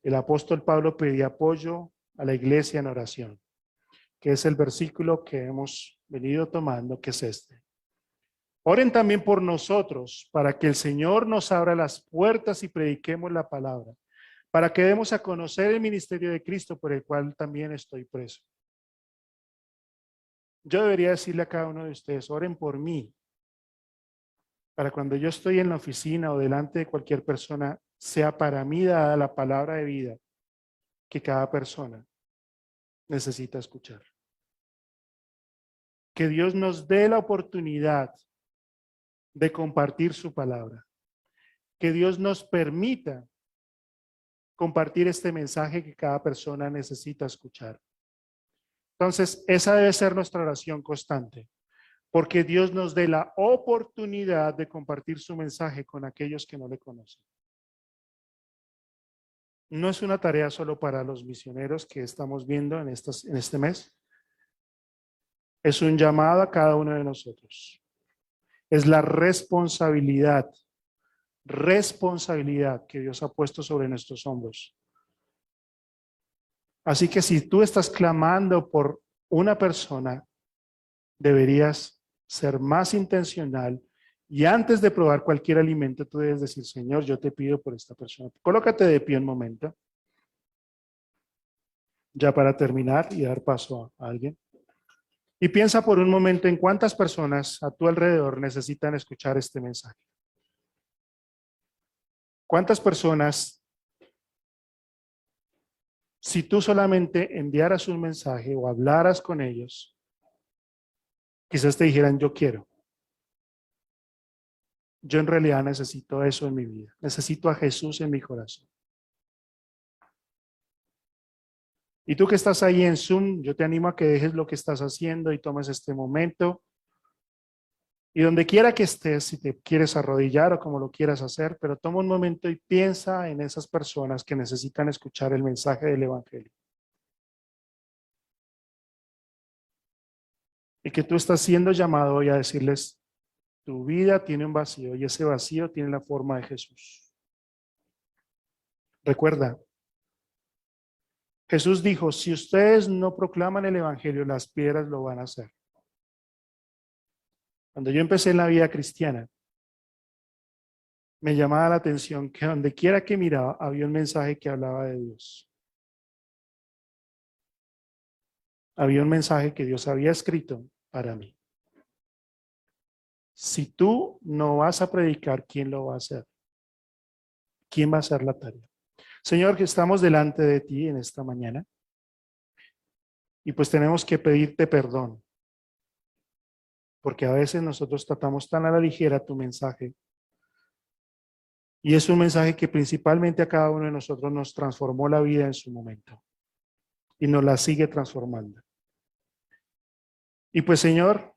el apóstol Pablo pedía apoyo a la iglesia en oración, que es el versículo que hemos venido tomando, que es este. Oren también por nosotros, para que el Señor nos abra las puertas y prediquemos la palabra, para que demos a conocer el ministerio de Cristo, por el cual también estoy preso. Yo debería decirle a cada uno de ustedes, oren por mí, para cuando yo estoy en la oficina o delante de cualquier persona, sea para mí dada la palabra de vida que cada persona necesita escuchar. Que Dios nos dé la oportunidad de compartir su palabra. Que Dios nos permita compartir este mensaje que cada persona necesita escuchar. Entonces, esa debe ser nuestra oración constante, porque Dios nos dé la oportunidad de compartir su mensaje con aquellos que no le conocen. No es una tarea solo para los misioneros que estamos viendo en este mes. Es un llamado a cada uno de nosotros. Es la responsabilidad que Dios ha puesto sobre nuestros hombros. Así que si tú estás clamando por una persona, deberías ser más intencional y antes de probar cualquier alimento, tú debes decir, Señor, yo te pido por esta persona. Colócate de pie un momento. Ya para terminar y dar paso a alguien. Y piensa por un momento en cuántas personas a tu alrededor necesitan escuchar este mensaje. ¿Cuántas personas, si tú solamente enviaras un mensaje o hablaras con ellos, quizás te dijeran, yo quiero? Yo en realidad necesito eso en mi vida. Necesito a Jesús en mi corazón. Y tú que estás ahí en Zoom, yo te animo a que dejes lo que estás haciendo y tomes este momento. Y donde quiera que estés, si te quieres arrodillar o como lo quieras hacer, pero toma un momento y piensa en esas personas que necesitan escuchar el mensaje del Evangelio. y que tú estás siendo llamado hoy a decirles, tu vida tiene un vacío y ese vacío tiene la forma de Jesús. Recuerda, Jesús dijo, si ustedes no proclaman el evangelio, las piedras lo van a hacer. Cuando yo empecé en la vida cristiana, me llamaba la atención que donde quiera que miraba había un mensaje que hablaba de Dios. Había un mensaje que Dios había escrito para mí. Si tú no vas a predicar, ¿quién lo va a hacer? ¿Quién va a hacer la tarea? Señor, que estamos delante de ti en esta mañana y pues tenemos que pedirte perdón, porque a veces nosotros tratamos tan a la ligera tu mensaje y es un mensaje que principalmente a cada uno de nosotros nos transformó la vida en su momento y nos la sigue transformando. Y pues Señor,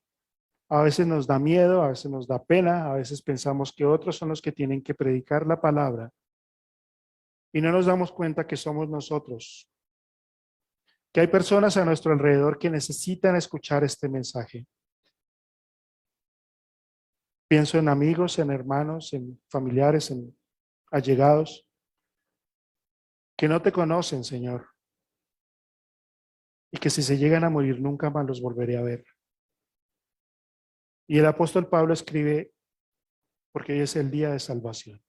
a veces nos da miedo, a veces nos da pena, a veces pensamos que otros son los que tienen que predicar la palabra y no nos damos cuenta que somos nosotros, que hay personas a nuestro alrededor que necesitan escuchar este mensaje. Pienso en amigos, en hermanos, en familiares, en allegados que no te conocen, Señor, y que si se llegan a morir nunca más los volveré a ver. Y el apóstol Pablo escribe, porque hoy es el día de salvación.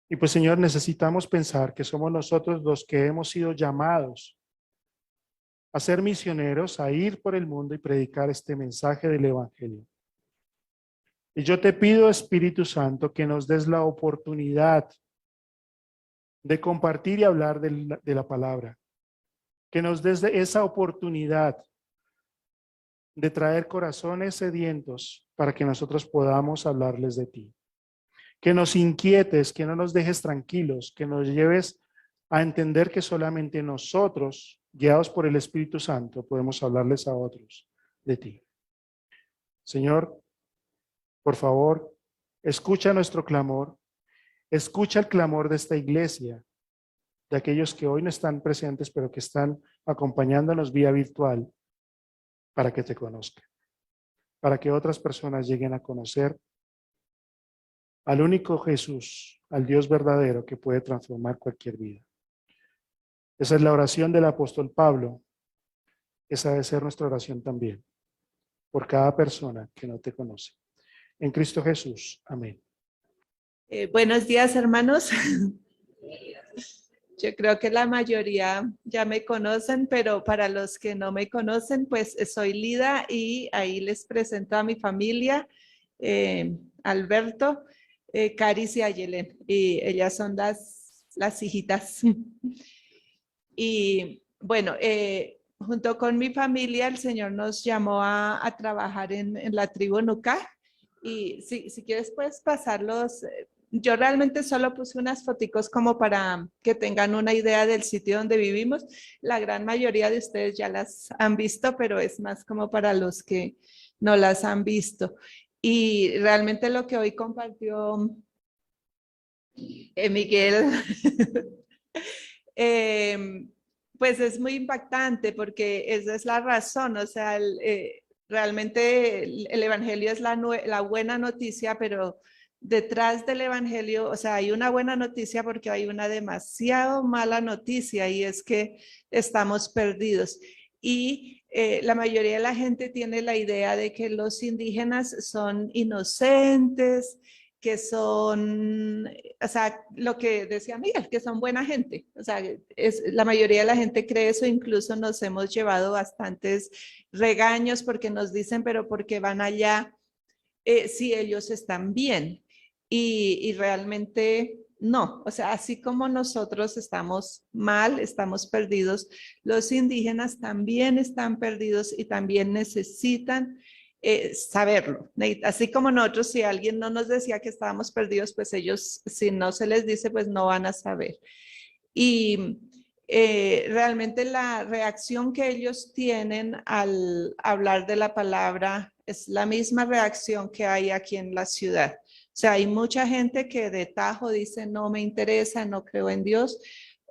Y pues, Señor, necesitamos pensar que somos nosotros los que hemos sido llamados a ser misioneros, a ir por el mundo y predicar este mensaje del evangelio. Y yo te pido, Espíritu Santo, que nos des la oportunidad de compartir y hablar de la palabra. Que nos des esa oportunidad de traer corazones sedientos para que nosotros podamos hablarles de ti. Que nos inquietes, que no nos dejes tranquilos, que nos lleves a entender que solamente nosotros, guiados por el Espíritu Santo, podemos hablarles a otros de ti. Señor, por favor, escucha nuestro clamor, escucha el clamor de esta iglesia, de aquellos que hoy no están presentes, pero que están acompañándonos vía virtual para que te conozcan, para que otras personas lleguen a conocer al único Jesús, al Dios verdadero que puede transformar cualquier vida. Esa es la oración del apóstol Pablo. Esa debe ser nuestra oración también, por cada persona que no te conoce. En Cristo Jesús. Amén. Buenos días, hermanos. Yo creo que la mayoría ya me conocen, pero para los que no me conocen, pues soy Lida y ahí les presento a mi familia, Alberto, Caris y Ayelen, y ellas son las hijitas. Y bueno, junto con mi familia, el Señor nos llamó a trabajar en la tribu Nuca. Y si quieres, puedes pasarlos. Yo realmente solo puse unas foticos como para que tengan una idea del sitio donde vivimos. La gran mayoría de ustedes ya las han visto, pero es más como para los que no las han visto. Y realmente lo que hoy compartió Miguel, pues es muy impactante porque esa es la razón, o sea, realmente el evangelio es la buena noticia, pero detrás del evangelio, o sea, hay una buena noticia porque hay una demasiado mala noticia y es que estamos perdidos. Y la mayoría de la gente tiene la idea de que los indígenas son inocentes, que son, o sea, lo que decía Miguel, que son buena gente. O sea, la mayoría de la gente cree eso, incluso nos hemos llevado bastantes regaños porque nos dicen, pero ¿por qué van allá si ellos están bien? Y realmente no, o sea, así como nosotros estamos mal, estamos perdidos, los indígenas también están perdidos y también necesitan saberlo. Así como nosotros, si alguien no nos decía que estábamos perdidos, pues ellos, si no se les dice, pues no van a saber. Y realmente la reacción que ellos tienen al hablar de la palabra es la misma reacción que hay aquí en la ciudad. O sea, hay mucha gente que de tajo dice no me interesa, no creo en Dios.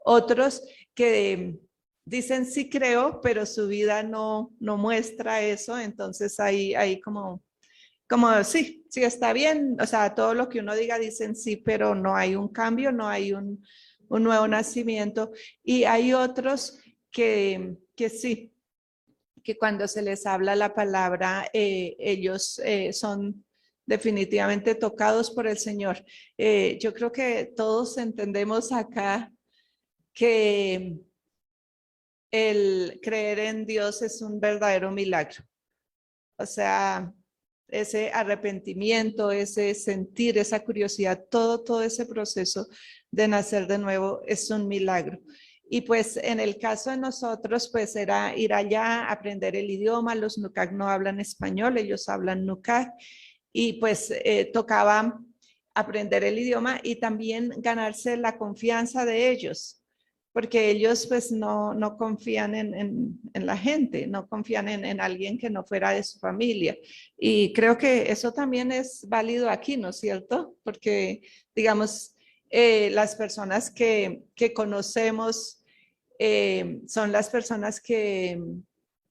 Otros que dicen sí creo, pero su vida no muestra eso, entonces ahí como sí, sí está bien, o sea, todo lo que uno diga dicen sí, pero no hay un cambio, no hay un nuevo nacimiento. Y hay otros que sí, que cuando se les habla la palabra, ellos son definitivamente tocados por el Señor. Yo creo que todos entendemos acá que el creer en Dios es un verdadero milagro. O sea, ese arrepentimiento, ese sentir, esa curiosidad, todo ese proceso de nacer de nuevo es un milagro. Y pues en el caso de nosotros, pues era ir allá, aprender el idioma. Los Nucac no hablan español, ellos hablan Nucac. Y pues tocaba aprender el idioma y también ganarse la confianza de ellos, porque ellos pues no confían en la gente, no confían en alguien que no fuera de su familia. Y creo que eso también es válido aquí, ¿no es cierto? Porque, digamos, las personas que conocemos son las personas que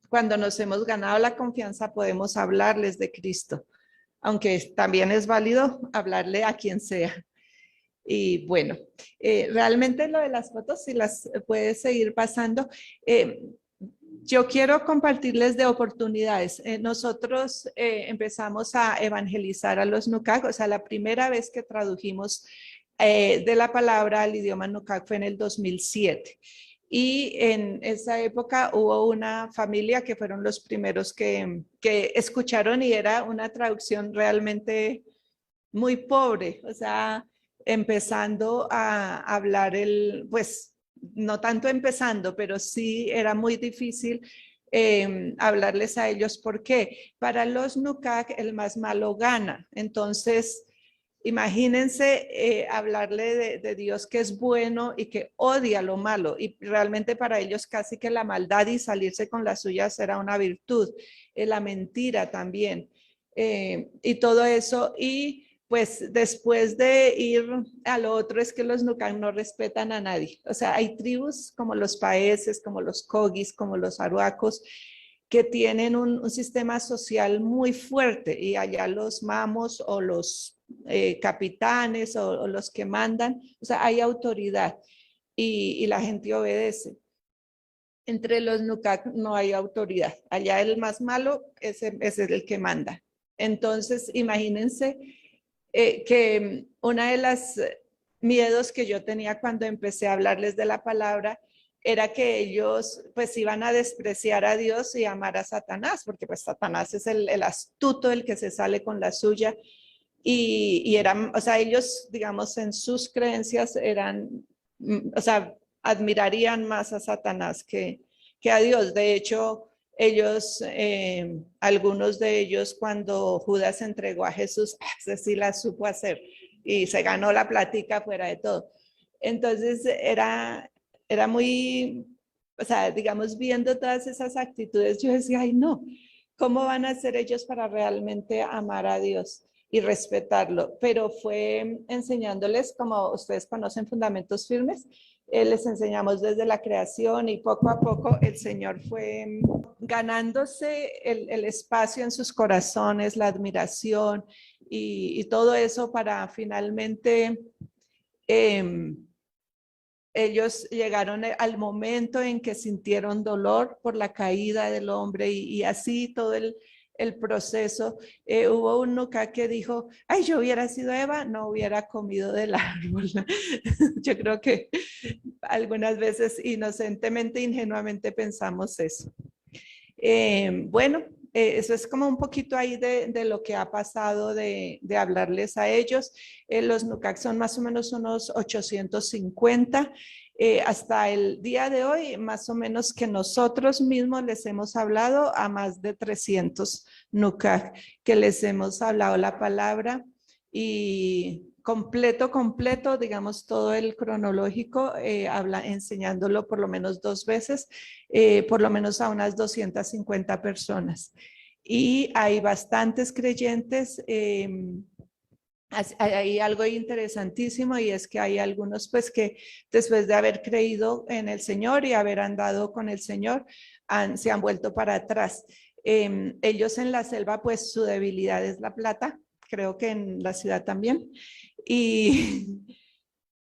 cuando nos hemos ganado la confianza podemos hablarles de Cristo, aunque también es válido hablarle a quien sea. Y bueno, realmente lo de las fotos, si las puedes seguir pasando, yo quiero compartirles de oportunidades. Nosotros empezamos a evangelizar a los Nucac, o sea, la primera vez que tradujimos de la palabra al idioma Nucac fue en el 2007. Y en esa época hubo una familia que fueron los primeros que escucharon y era una traducción realmente muy pobre, o sea, empezando a hablar pues no tanto empezando, pero sí era muy difícil hablarles a ellos. ¿Por qué? Para los Nucac el más malo gana. Entonces, imagínense hablarle de Dios que es bueno y que odia lo malo. Y realmente para ellos casi que la maldad y salirse con las suyas era una virtud. La mentira también. Y todo eso. Y pues después de ir a lo otro es que los Nucan no respetan a nadie. O sea, hay tribus como los paeses, como los Kogis, como los Aruacos, que tienen un sistema social muy fuerte y allá los mamos o los capitanes o los que mandan, o sea, hay autoridad y la gente obedece. Entre los Nucac no hay autoridad. Allá el más malo es el que manda. Entonces, imagínense que una de las miedos que yo tenía cuando empecé a hablarles de la palabra era que ellos pues iban a despreciar a Dios y amar a Satanás, porque pues Satanás es el astuto, el que se sale con la suya. Y eran, o sea, ellos, digamos, en sus creencias eran, o sea, admirarían más a Satanás que a Dios. De hecho, ellos, algunos de ellos, cuando Judas entregó a Jesús, ese sí la supo hacer y se ganó la platica fuera de todo. Entonces era muy, o sea, digamos, viendo todas esas actitudes, yo decía, ay, no, ¿cómo van a hacer ellos para realmente amar a Dios y respetarlo? Pero fue enseñándoles, como ustedes conocen, fundamentos firmes, les enseñamos desde la creación y poco a poco el Señor fue ganándose el espacio en sus corazones, la admiración y todo eso para finalmente ellos llegaron al momento en que sintieron dolor por la caída del hombre y así todo el proceso. Hubo un Nuca que dijo, ay, yo hubiera sido Eva, no hubiera comido del árbol. Yo creo que algunas veces inocentemente, ingenuamente pensamos eso. Bueno, eso es como un poquito ahí de lo que ha pasado de hablarles a ellos. Los Nucac son más o menos unos 850. Hasta el día de hoy, más o menos que nosotros mismos les hemos hablado a más de 300 Nucac, que les hemos hablado la palabra y completo, digamos, todo el cronológico, enseñándolo por lo menos 2 veces, por lo menos a unas 250 personas. Y hay bastantes creyentes Hay algo interesantísimo y es que hay algunos pues que después de haber creído en el Señor y haber andado con el Señor, se han vuelto para atrás. Ellos en la selva pues su debilidad es la plata, creo que en la ciudad también. Y,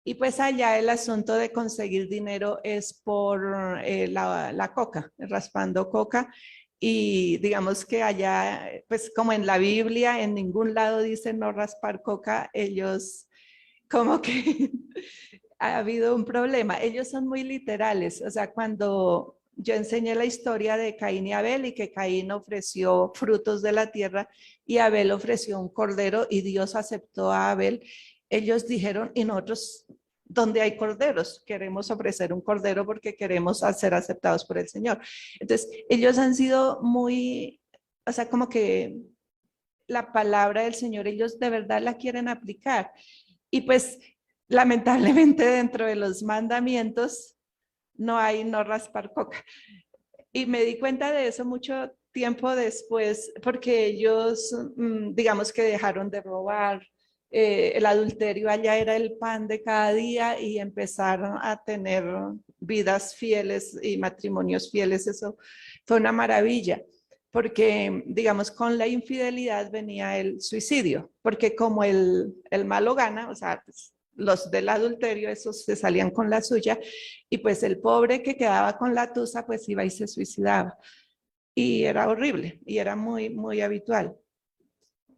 y pues allá el asunto de conseguir dinero es por la coca, raspando coca. Y digamos que allá, pues como en la Biblia, en ningún lado dice no raspar coca, ellos como que ha habido un problema. Ellos son muy literales, o sea, cuando yo enseñé la historia de Caín y Abel y que Caín ofreció frutos de la tierra y Abel ofreció un cordero y Dios aceptó a Abel, ellos dijeron, y nosotros, donde hay corderos, queremos ofrecer un cordero porque queremos ser aceptados por el Señor. Entonces, ellos han sido muy, o sea, como que la palabra del Señor, ellos de verdad la quieren aplicar. Y pues, lamentablemente, dentro de los mandamientos, no hay no raspar coca. Y me di cuenta de eso mucho tiempo después, porque ellos, digamos que dejaron de robar, el adulterio allá era el pan de cada día y empezaron a tener vidas fieles y matrimonios fieles. Eso fue una maravilla, porque digamos con la infidelidad venía el suicidio, porque como el malo gana, o sea, pues, los del adulterio, esos se salían con la suya, y pues el pobre que quedaba con la tusa, pues iba y se suicidaba. Y era horrible, y era muy, muy habitual.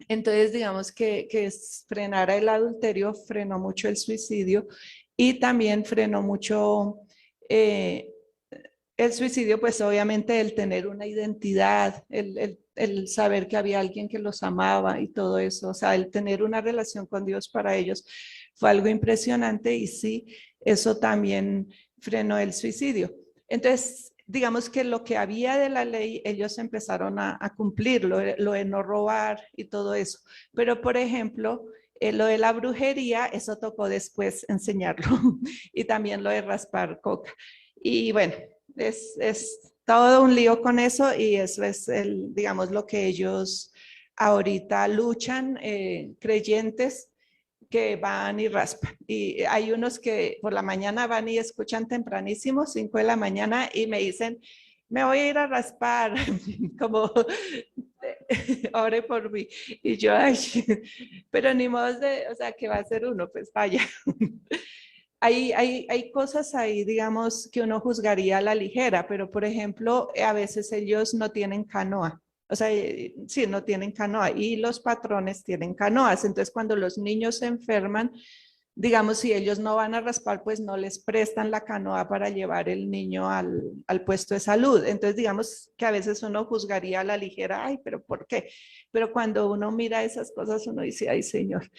Entonces, digamos que frenara el adulterio, frenó mucho el suicidio y también frenó mucho eh, el suicidio, pues obviamente el tener una identidad, el saber que había alguien que los amaba y todo eso, o sea, el tener una relación con Dios para ellos fue algo impresionante y sí, eso también frenó el suicidio. Entonces, digamos que lo que había de la ley, ellos empezaron a cumplir, lo de no robar y todo eso. Pero, por ejemplo, lo de la brujería, eso tocó después enseñarlo y también lo de raspar coca. Y bueno, es todo un lío con eso y eso es, digamos, lo que ellos ahorita luchan, creyentes que van y raspan. Y hay unos que por la mañana van y escuchan tempranísimo, 5 de la mañana, y me dicen, me voy a ir a raspar, como, ore por mí. Y yo, ay, pero ni modo de, o sea, ¿qué va a hacer uno? Pues vaya. Hay cosas ahí, digamos, que uno juzgaría a la ligera, pero por ejemplo, a veces ellos no tienen canoa. O sea, sí, no tienen canoa y los patrones tienen canoas. Entonces, cuando los niños se enferman, digamos, si ellos no van a raspar, pues no les prestan la canoa para llevar el niño al puesto de salud. Entonces, digamos que a veces uno juzgaría a la ligera, ay, pero ¿por qué? Pero cuando uno mira esas cosas, uno dice, ay, Señor.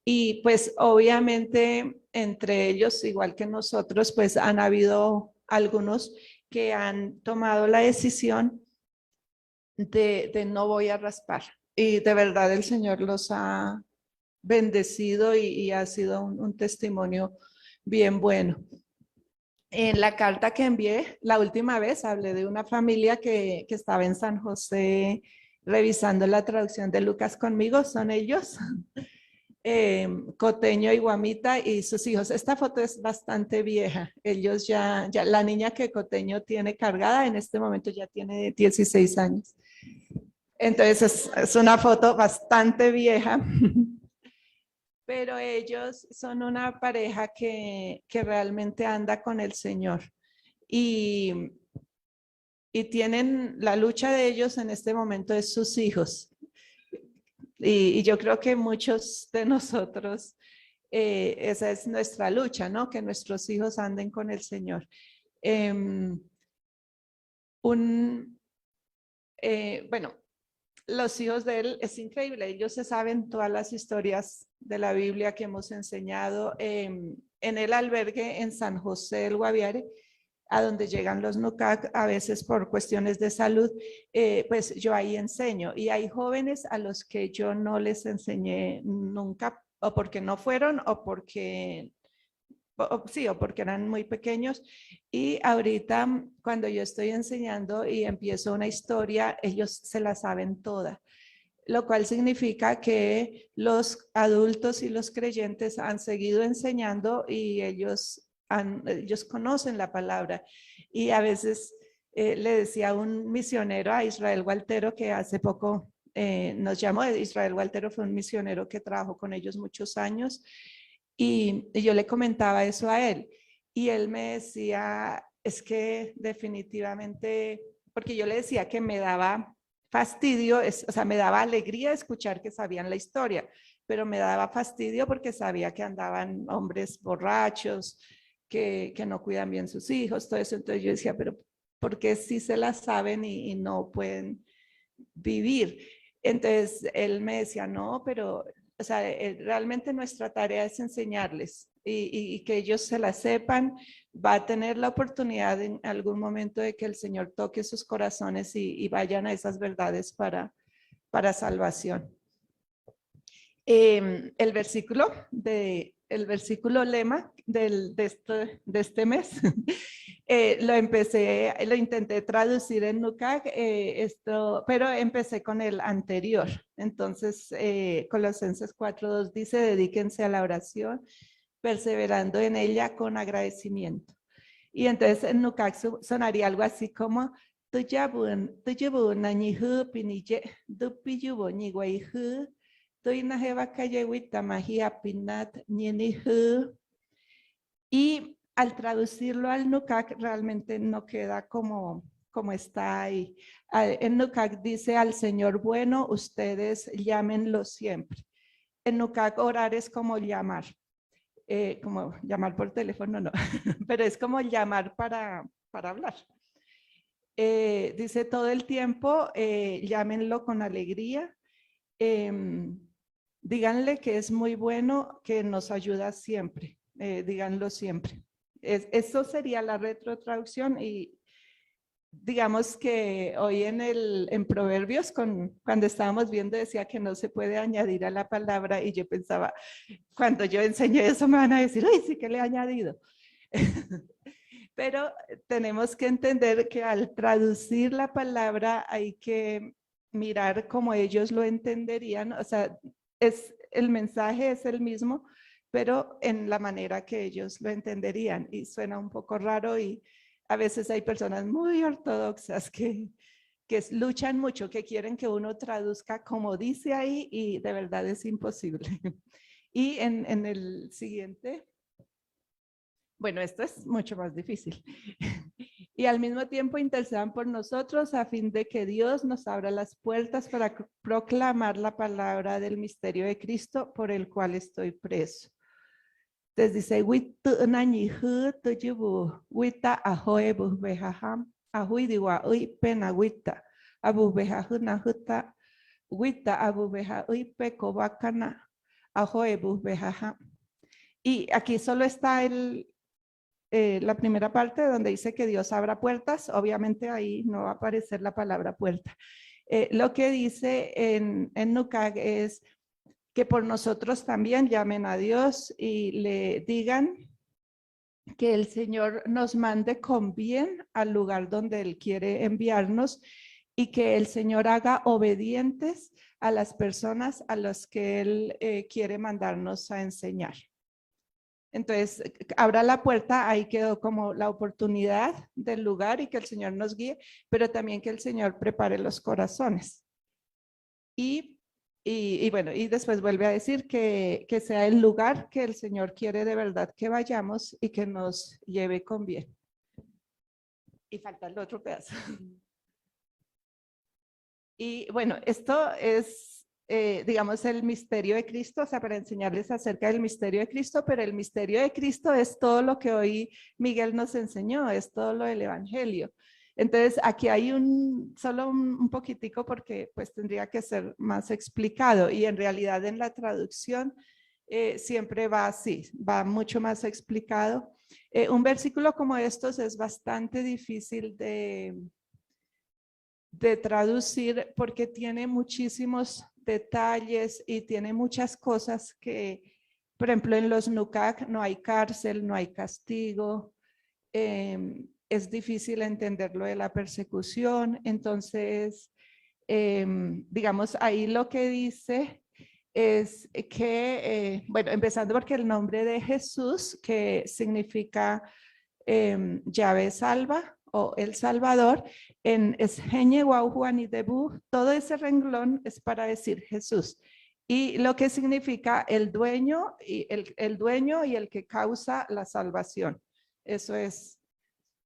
Y pues obviamente entre ellos, igual que nosotros, pues han habido algunos que han tomado la decisión de no voy a raspar. Y de verdad el Señor los ha bendecido y ha sido un testimonio bien bueno. En la carta que envié la última vez hablé de una familia que estaba en San José revisando la traducción de Lucas conmigo, son ellos. Coteño y Guamita y sus hijos. Esta foto es bastante vieja. Ellos ya, la niña que Coteño tiene cargada en este momento ya tiene 16 años. Entonces es una foto bastante vieja. Pero ellos son una pareja que realmente anda con el Señor. Y, y tienen la lucha de ellos en este momento es sus hijos. Y yo creo que muchos de nosotros, esa es nuestra lucha, ¿no? Que nuestros hijos anden con el Señor. Bueno, los hijos de él es increíble, ellos se saben todas las historias de la Biblia que hemos enseñado. En el albergue en San José del Guaviare, a donde llegan los NUCAC a veces por cuestiones de salud, pues yo ahí enseño y hay jóvenes a los que yo no les enseñé nunca o porque no fueron o porque sí, o porque eran muy pequeños. Y ahorita cuando yo estoy enseñando y empiezo una historia, ellos se la saben toda. lo cual significa que los adultos y los creyentes han seguido enseñando y ellos conocen la palabra. Y a veces le decía a un misionero, a Israel Waltero, que hace poco nos llamó. Israel Waltero fue un misionero que trabajó con ellos muchos años, y yo le comentaba eso a él. Y él me decía, es que definitivamente, porque yo le decía que me daba fastidio, o sea, me daba alegría escuchar que sabían la historia, pero me daba fastidio porque sabía que andaban hombres borrachos, que no cuidan bien sus hijos, todo eso. Entonces yo decía, pero ¿por qué sí se la saben y no pueden vivir? Entonces él me decía, no, pero o sea, realmente nuestra tarea es enseñarles y que ellos se la sepan. Va a tener la oportunidad en algún momento de que el Señor toque sus corazones y vayan a esas verdades para salvación. El versículo lema de este mes, lo intenté traducir en Nucac, pero empecé con el anterior. Entonces, Colosenses 4:2 dice, dedíquense a la oración, perseverando en ella con agradecimiento. Y entonces en Nucac sonaría algo así como, y al traducirlo al Nucac realmente no queda como está ahí. En Nucac dice, al Señor bueno, ustedes llámenlo siempre. En Nucac orar es como llamar por teléfono, no, pero es como llamar para hablar. Dice todo el tiempo, llámenlo con alegría. Díganle que es muy bueno, que nos ayuda siempre. Díganlo siempre. Eso sería la retrotraducción. Y digamos que hoy en Proverbios, cuando estábamos viendo, decía que no se puede añadir a la palabra, y yo pensaba, cuando yo enseñé eso me van a decir, ¡ay, sí que le he añadido! Pero tenemos que entender que al traducir la palabra hay que mirar cómo ellos lo entenderían. O sea, el mensaje es el mismo, pero en la manera que ellos lo entenderían. Y suena un poco raro, y a veces hay personas muy ortodoxas que luchan mucho, que quieren que uno traduzca como dice ahí, y de verdad es imposible. Y en el siguiente, bueno, esto es mucho más difícil. Y al mismo tiempo intercedan por nosotros a fin de que Dios nos abra las puertas para proclamar la palabra del misterio de Cristo, por el cual estoy preso. Entonces dice, wita ahoebu behaham, ahuidiwa ui pena wita, abu behahuna huta, wita abu beha ui peko bakana, ahoebu behaham. Y aquí solo está la primera parte donde dice que Dios abra puertas. Obviamente ahí no va a aparecer la palabra puerta. Lo que dice en Nucac es que por nosotros también llamen a Dios y le digan que el Señor nos mande con bien al lugar donde Él quiere enviarnos, y que el Señor haga obedientes a las personas a las que Él quiere mandarnos a enseñar. Entonces, abra la puerta, ahí quedó como la oportunidad del lugar, y que el Señor nos guíe, pero también que el Señor prepare los corazones. Y bueno, y después vuelve a decir que sea el lugar que el Señor quiere de verdad que vayamos y que nos lleve con bien. Y falta el otro pedazo. Y bueno, esto es, digamos, el misterio de Cristo, o sea, para enseñarles acerca del misterio de Cristo, pero el misterio de Cristo es todo lo que hoy Miguel nos enseñó, es todo lo del Evangelio. Entonces, aquí hay solo un poquitico, porque pues tendría que ser más explicado, y en realidad en la traducción siempre va así, va mucho más explicado. Un versículo como estos es bastante difícil de traducir, porque tiene muchísimos detalles y tiene muchas cosas que, por ejemplo, en los Nucac no hay cárcel, no hay castigo. Es difícil entender lo de la persecución. Entonces, digamos, ahí lo que dice es que, bueno, empezando porque el nombre de Jesús, que significa llave salva o el Salvador, en Esgenye, Guaujuan y Debú, todo ese renglón es para decir Jesús. Y lo que significa el dueño y el dueño y el que causa la salvación. Eso es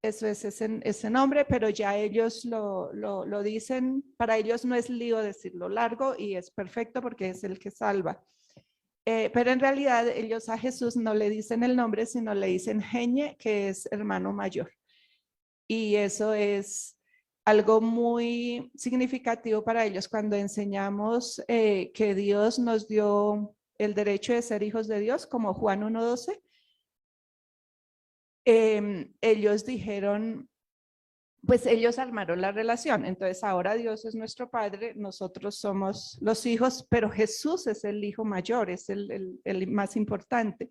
ese nombre, pero ya ellos lo dicen, para ellos no es lío decirlo largo y es perfecto porque es el que salva. Pero en realidad ellos a Jesús no le dicen el nombre, sino le dicen Genie, que es hermano mayor. Y eso es algo muy significativo para ellos cuando enseñamos que Dios nos dio el derecho de ser hijos de Dios, como Juan 1:12. Ellos dijeron, pues ellos armaron la relación. Entonces ahora Dios es nuestro Padre, nosotros somos los hijos, pero Jesús es el hijo mayor, es el más importante.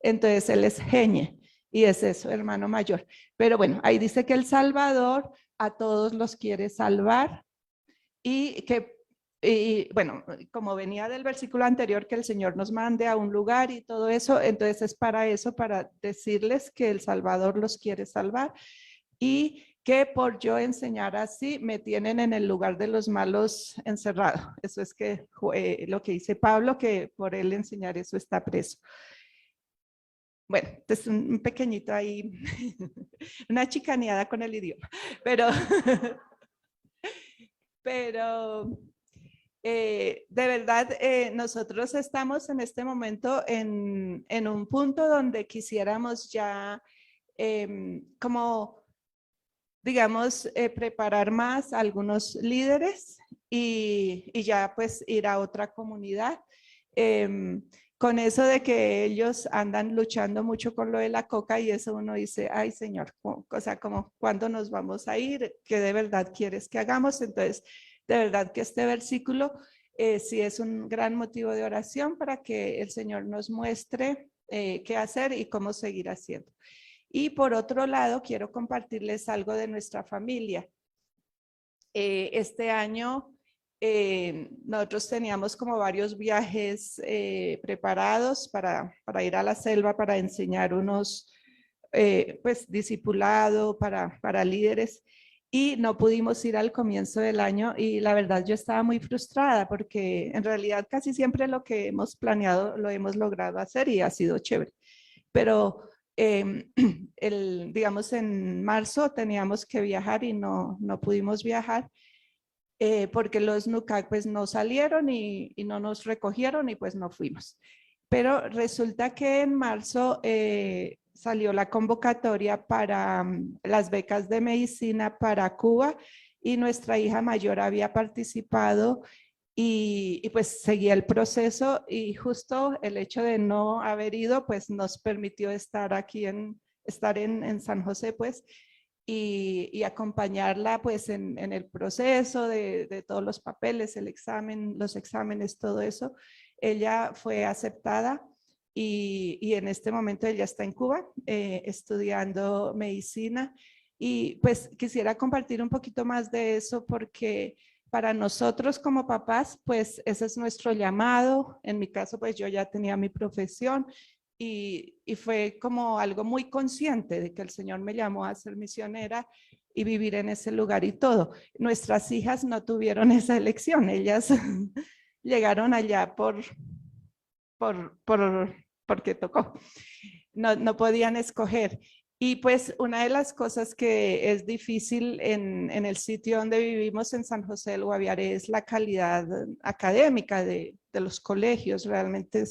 Entonces Él es Genie y es eso, hermano mayor. Pero bueno, ahí dice que el Salvador a todos los quiere salvar y que, y bueno, como venía del versículo anterior, que el Señor nos mande a un lugar y todo eso, entonces es para eso, para decirles que el Salvador los quiere salvar y que por yo enseñar así me tienen en el lugar de los malos encerrado. Eso es que lo que dice Pablo, que por él enseñar eso está preso. Bueno, es un pequeñito ahí, una chicaneada con el idioma, pero de verdad nosotros estamos en este momento en un punto donde quisiéramos ya como digamos, preparar más a algunos líderes y ya pues ir a otra comunidad. Con eso de que ellos andan luchando mucho con lo de la coca y eso uno dice, ay Señor, o sea, como ¿cuándo nos vamos a ir? ¿Qué de verdad quieres que hagamos? Entonces, de verdad que este versículo sí es un gran motivo de oración para que el Señor nos muestre qué hacer y cómo seguir haciendo. Y por otro lado, quiero compartirles algo de nuestra familia. Este año nosotros teníamos como varios viajes preparados para ir a la selva, para enseñar unos, pues, discipulado para líderes. Y no pudimos ir al comienzo del año y la verdad yo estaba muy frustrada porque en realidad casi siempre lo que hemos planeado lo hemos logrado hacer y ha sido chévere. Pero digamos, en marzo teníamos que viajar y no pudimos viajar porque los NUCAC pues no salieron y no nos recogieron y pues no fuimos. Pero resulta que en marzo salió la convocatoria para las becas de medicina para Cuba y nuestra hija mayor había participado y pues seguía el proceso y justo el hecho de no haber ido pues nos permitió estar aquí estar en San José pues y acompañarla pues en el proceso de todos los papeles, el examen, los exámenes, todo eso. Ella fue aceptada y en este momento ella está en Cuba estudiando medicina y pues quisiera compartir un poquito más de eso porque para nosotros como papás, pues ese es nuestro llamado. En mi caso, pues yo ya tenía mi profesión y fue como algo muy consciente de que el Señor me llamó a ser misionera y vivir en ese lugar y todo. Nuestras hijas no tuvieron esa elección, ellas llegaron allá porque tocó, no podían escoger. Y pues una de las cosas que es difícil en el sitio donde vivimos en San José del Guaviare es la calidad académica de los colegios, realmente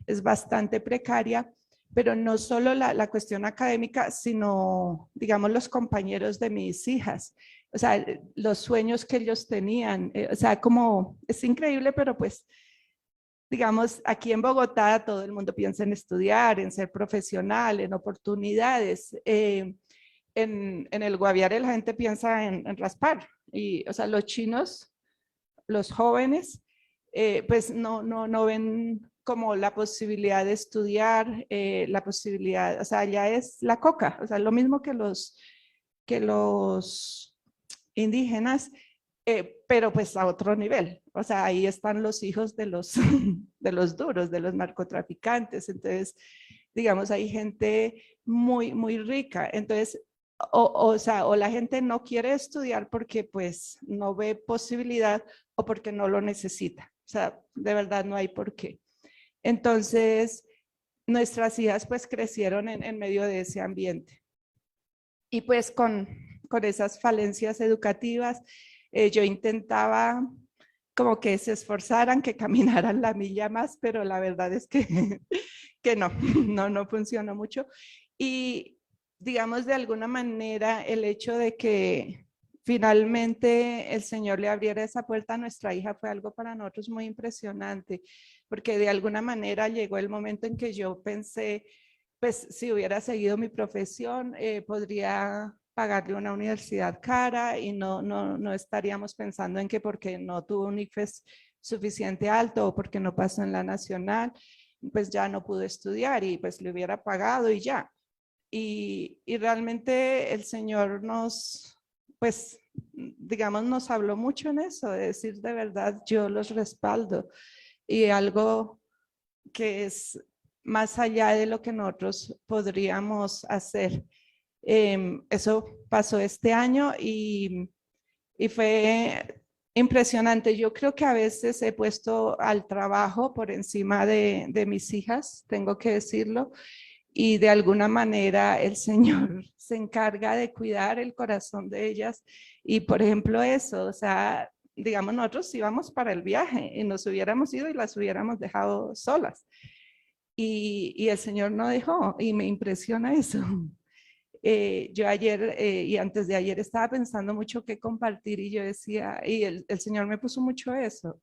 es bastante precaria, pero no solo la cuestión académica, sino digamos los compañeros de mis hijas, o sea, los sueños que ellos tenían, o sea, como es increíble, pero pues digamos, aquí en Bogotá todo el mundo piensa en estudiar, en ser profesional, en oportunidades. En el Guaviare la gente piensa en raspar. Y, o sea, los chinos, los jóvenes, pues no ven como la posibilidad de estudiar, la posibilidad, o sea, ya es la coca, o sea, lo mismo que los indígenas. pero pues a otro nivel. O sea, ahí están los hijos de los, de los duros, de los narcotraficantes. Entonces, digamos, hay gente muy, muy rica. Entonces, o sea, o la gente no quiere estudiar porque pues no ve posibilidad o porque no lo necesita. O sea, de verdad no hay por qué. Entonces, nuestras hijas pues crecieron en medio de ese ambiente. Y pues con esas falencias educativas, yo intentaba como que se esforzaran, que caminaran la milla más, pero la verdad es que, que no, no funcionó mucho. Y digamos de alguna manera el hecho de que finalmente el Señor le abriera esa puerta a nuestra hija fue algo para nosotros muy impresionante, porque de alguna manera llegó el momento en que yo pensé, pues si hubiera seguido mi profesión, podría pagarle una universidad cara y no estaríamos pensando en que porque no tuvo un ICFES suficiente alto o porque no pasó en la nacional, pues ya no pudo estudiar y pues le hubiera pagado y ya. Y realmente el Señor nos, pues, digamos, nos habló mucho en eso, de decir de verdad, yo los respaldo. Y algo que es más allá de lo que nosotros podríamos hacer. Eso pasó este año y fue impresionante. Yo creo que a veces he puesto al trabajo por encima de mis hijas, tengo que decirlo, y de alguna manera el Señor se encarga de cuidar el corazón de ellas. Y por ejemplo eso, o sea, digamos, nosotros íbamos para el viaje y nos hubiéramos ido y las hubiéramos dejado solas. Y el Señor no dejó y me impresiona eso. Yo ayer y antes de ayer estaba pensando mucho qué compartir y yo decía, y el Señor me puso mucho eso,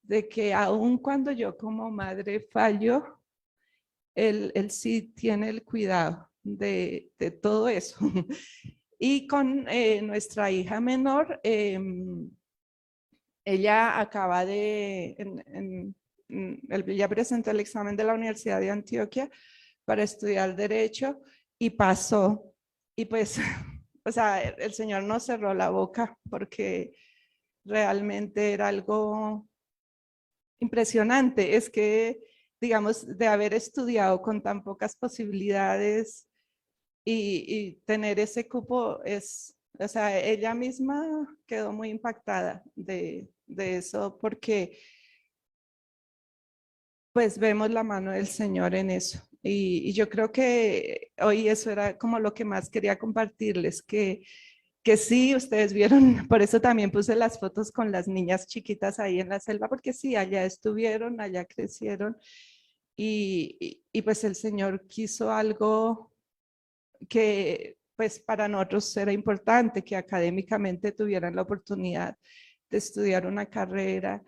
de que aun cuando yo como madre fallo, Él sí tiene el cuidado de todo eso. Y con nuestra hija menor, ella acaba de, ella presentó el examen de la Universidad de Antioquia para estudiar Derecho y pasó. Y pues, o sea, el Señor no cerró la boca porque realmente era algo impresionante. Es que, digamos, de haber estudiado con tan pocas posibilidades y tener ese cupo es, o sea, ella misma quedó muy impactada de eso porque pues vemos la mano del Señor en eso. Y yo creo que hoy eso era como lo que más quería compartirles, que sí, ustedes vieron, por eso también puse las fotos con las niñas chiquitas ahí en la selva, porque sí, allá estuvieron, allá crecieron y pues el Señor quiso algo que pues para nosotros era importante, que académicamente tuvieran la oportunidad de estudiar una carrera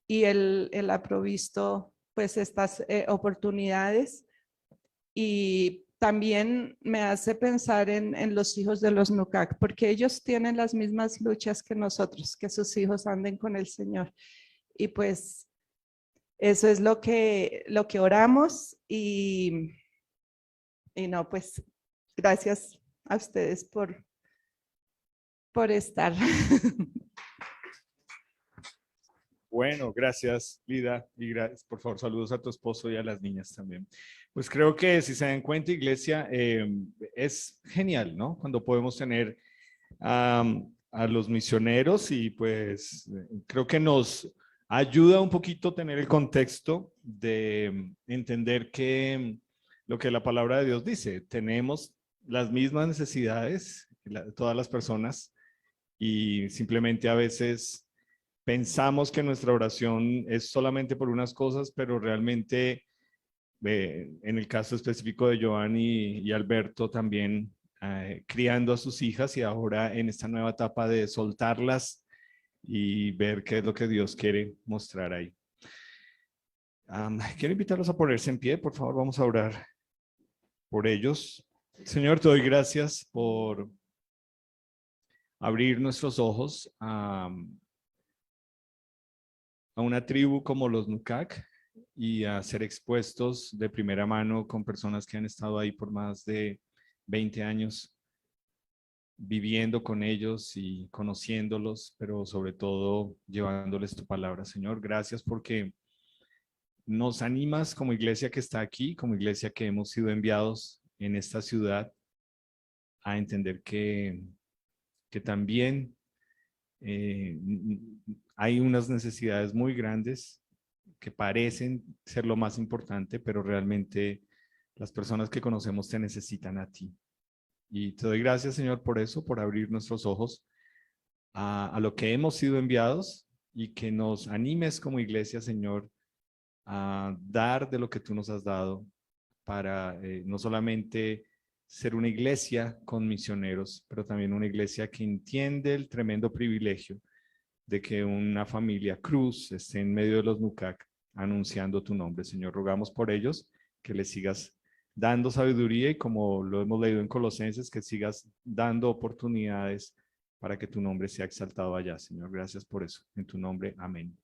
y él ha provisto pues estas oportunidades y también me hace pensar en los hijos de los NUCAC, porque ellos tienen las mismas luchas que nosotros, que sus hijos anden con el Señor. Y pues eso es lo que oramos y no, pues gracias a ustedes por estar. Bueno, gracias, Lida, y gracias, por favor, saludos a tu esposo y a las niñas también. Pues creo que si se dan cuenta, iglesia, es genial, ¿no? Cuando podemos tener a los misioneros y pues creo que nos ayuda un poquito tener el contexto de entender que lo que la palabra de Dios dice, tenemos las mismas necesidades, todas las personas, y simplemente a veces pensamos que nuestra oración es solamente por unas cosas, pero realmente en el caso específico de Giovanni y Alberto también criando a sus hijas y ahora en esta nueva etapa de soltarlas y ver qué es lo que Dios quiere mostrar ahí. Quiero invitarlos a ponerse en pie, por favor, vamos a orar por ellos. Señor, te doy gracias por abrir nuestros ojos a una tribu como los Nukak y a ser expuestos de primera mano con personas que han estado ahí por más de 20 años. viviendo con ellos y conociéndolos, pero sobre todo llevándoles tu palabra, Señor. Gracias porque nos animas como iglesia que está aquí, como iglesia que hemos sido enviados en esta ciudad, a entender que también hay unas necesidades muy grandes que parecen ser lo más importante, pero realmente las personas que conocemos te necesitan a ti. Y te doy gracias, Señor, por eso, por abrir nuestros ojos a lo que hemos sido enviados y que nos animes como iglesia, Señor, a dar de lo que tú nos has dado para no solamente ser una iglesia con misioneros, pero también una iglesia que entiende el tremendo privilegio de que una familia Cruz esté en medio de los NUCAC anunciando tu nombre. Señor, rogamos por ellos que les sigas dando sabiduría y, como lo hemos leído en Colosenses, que sigas dando oportunidades para que tu nombre sea exaltado allá. Señor, gracias por eso. En tu nombre, amén.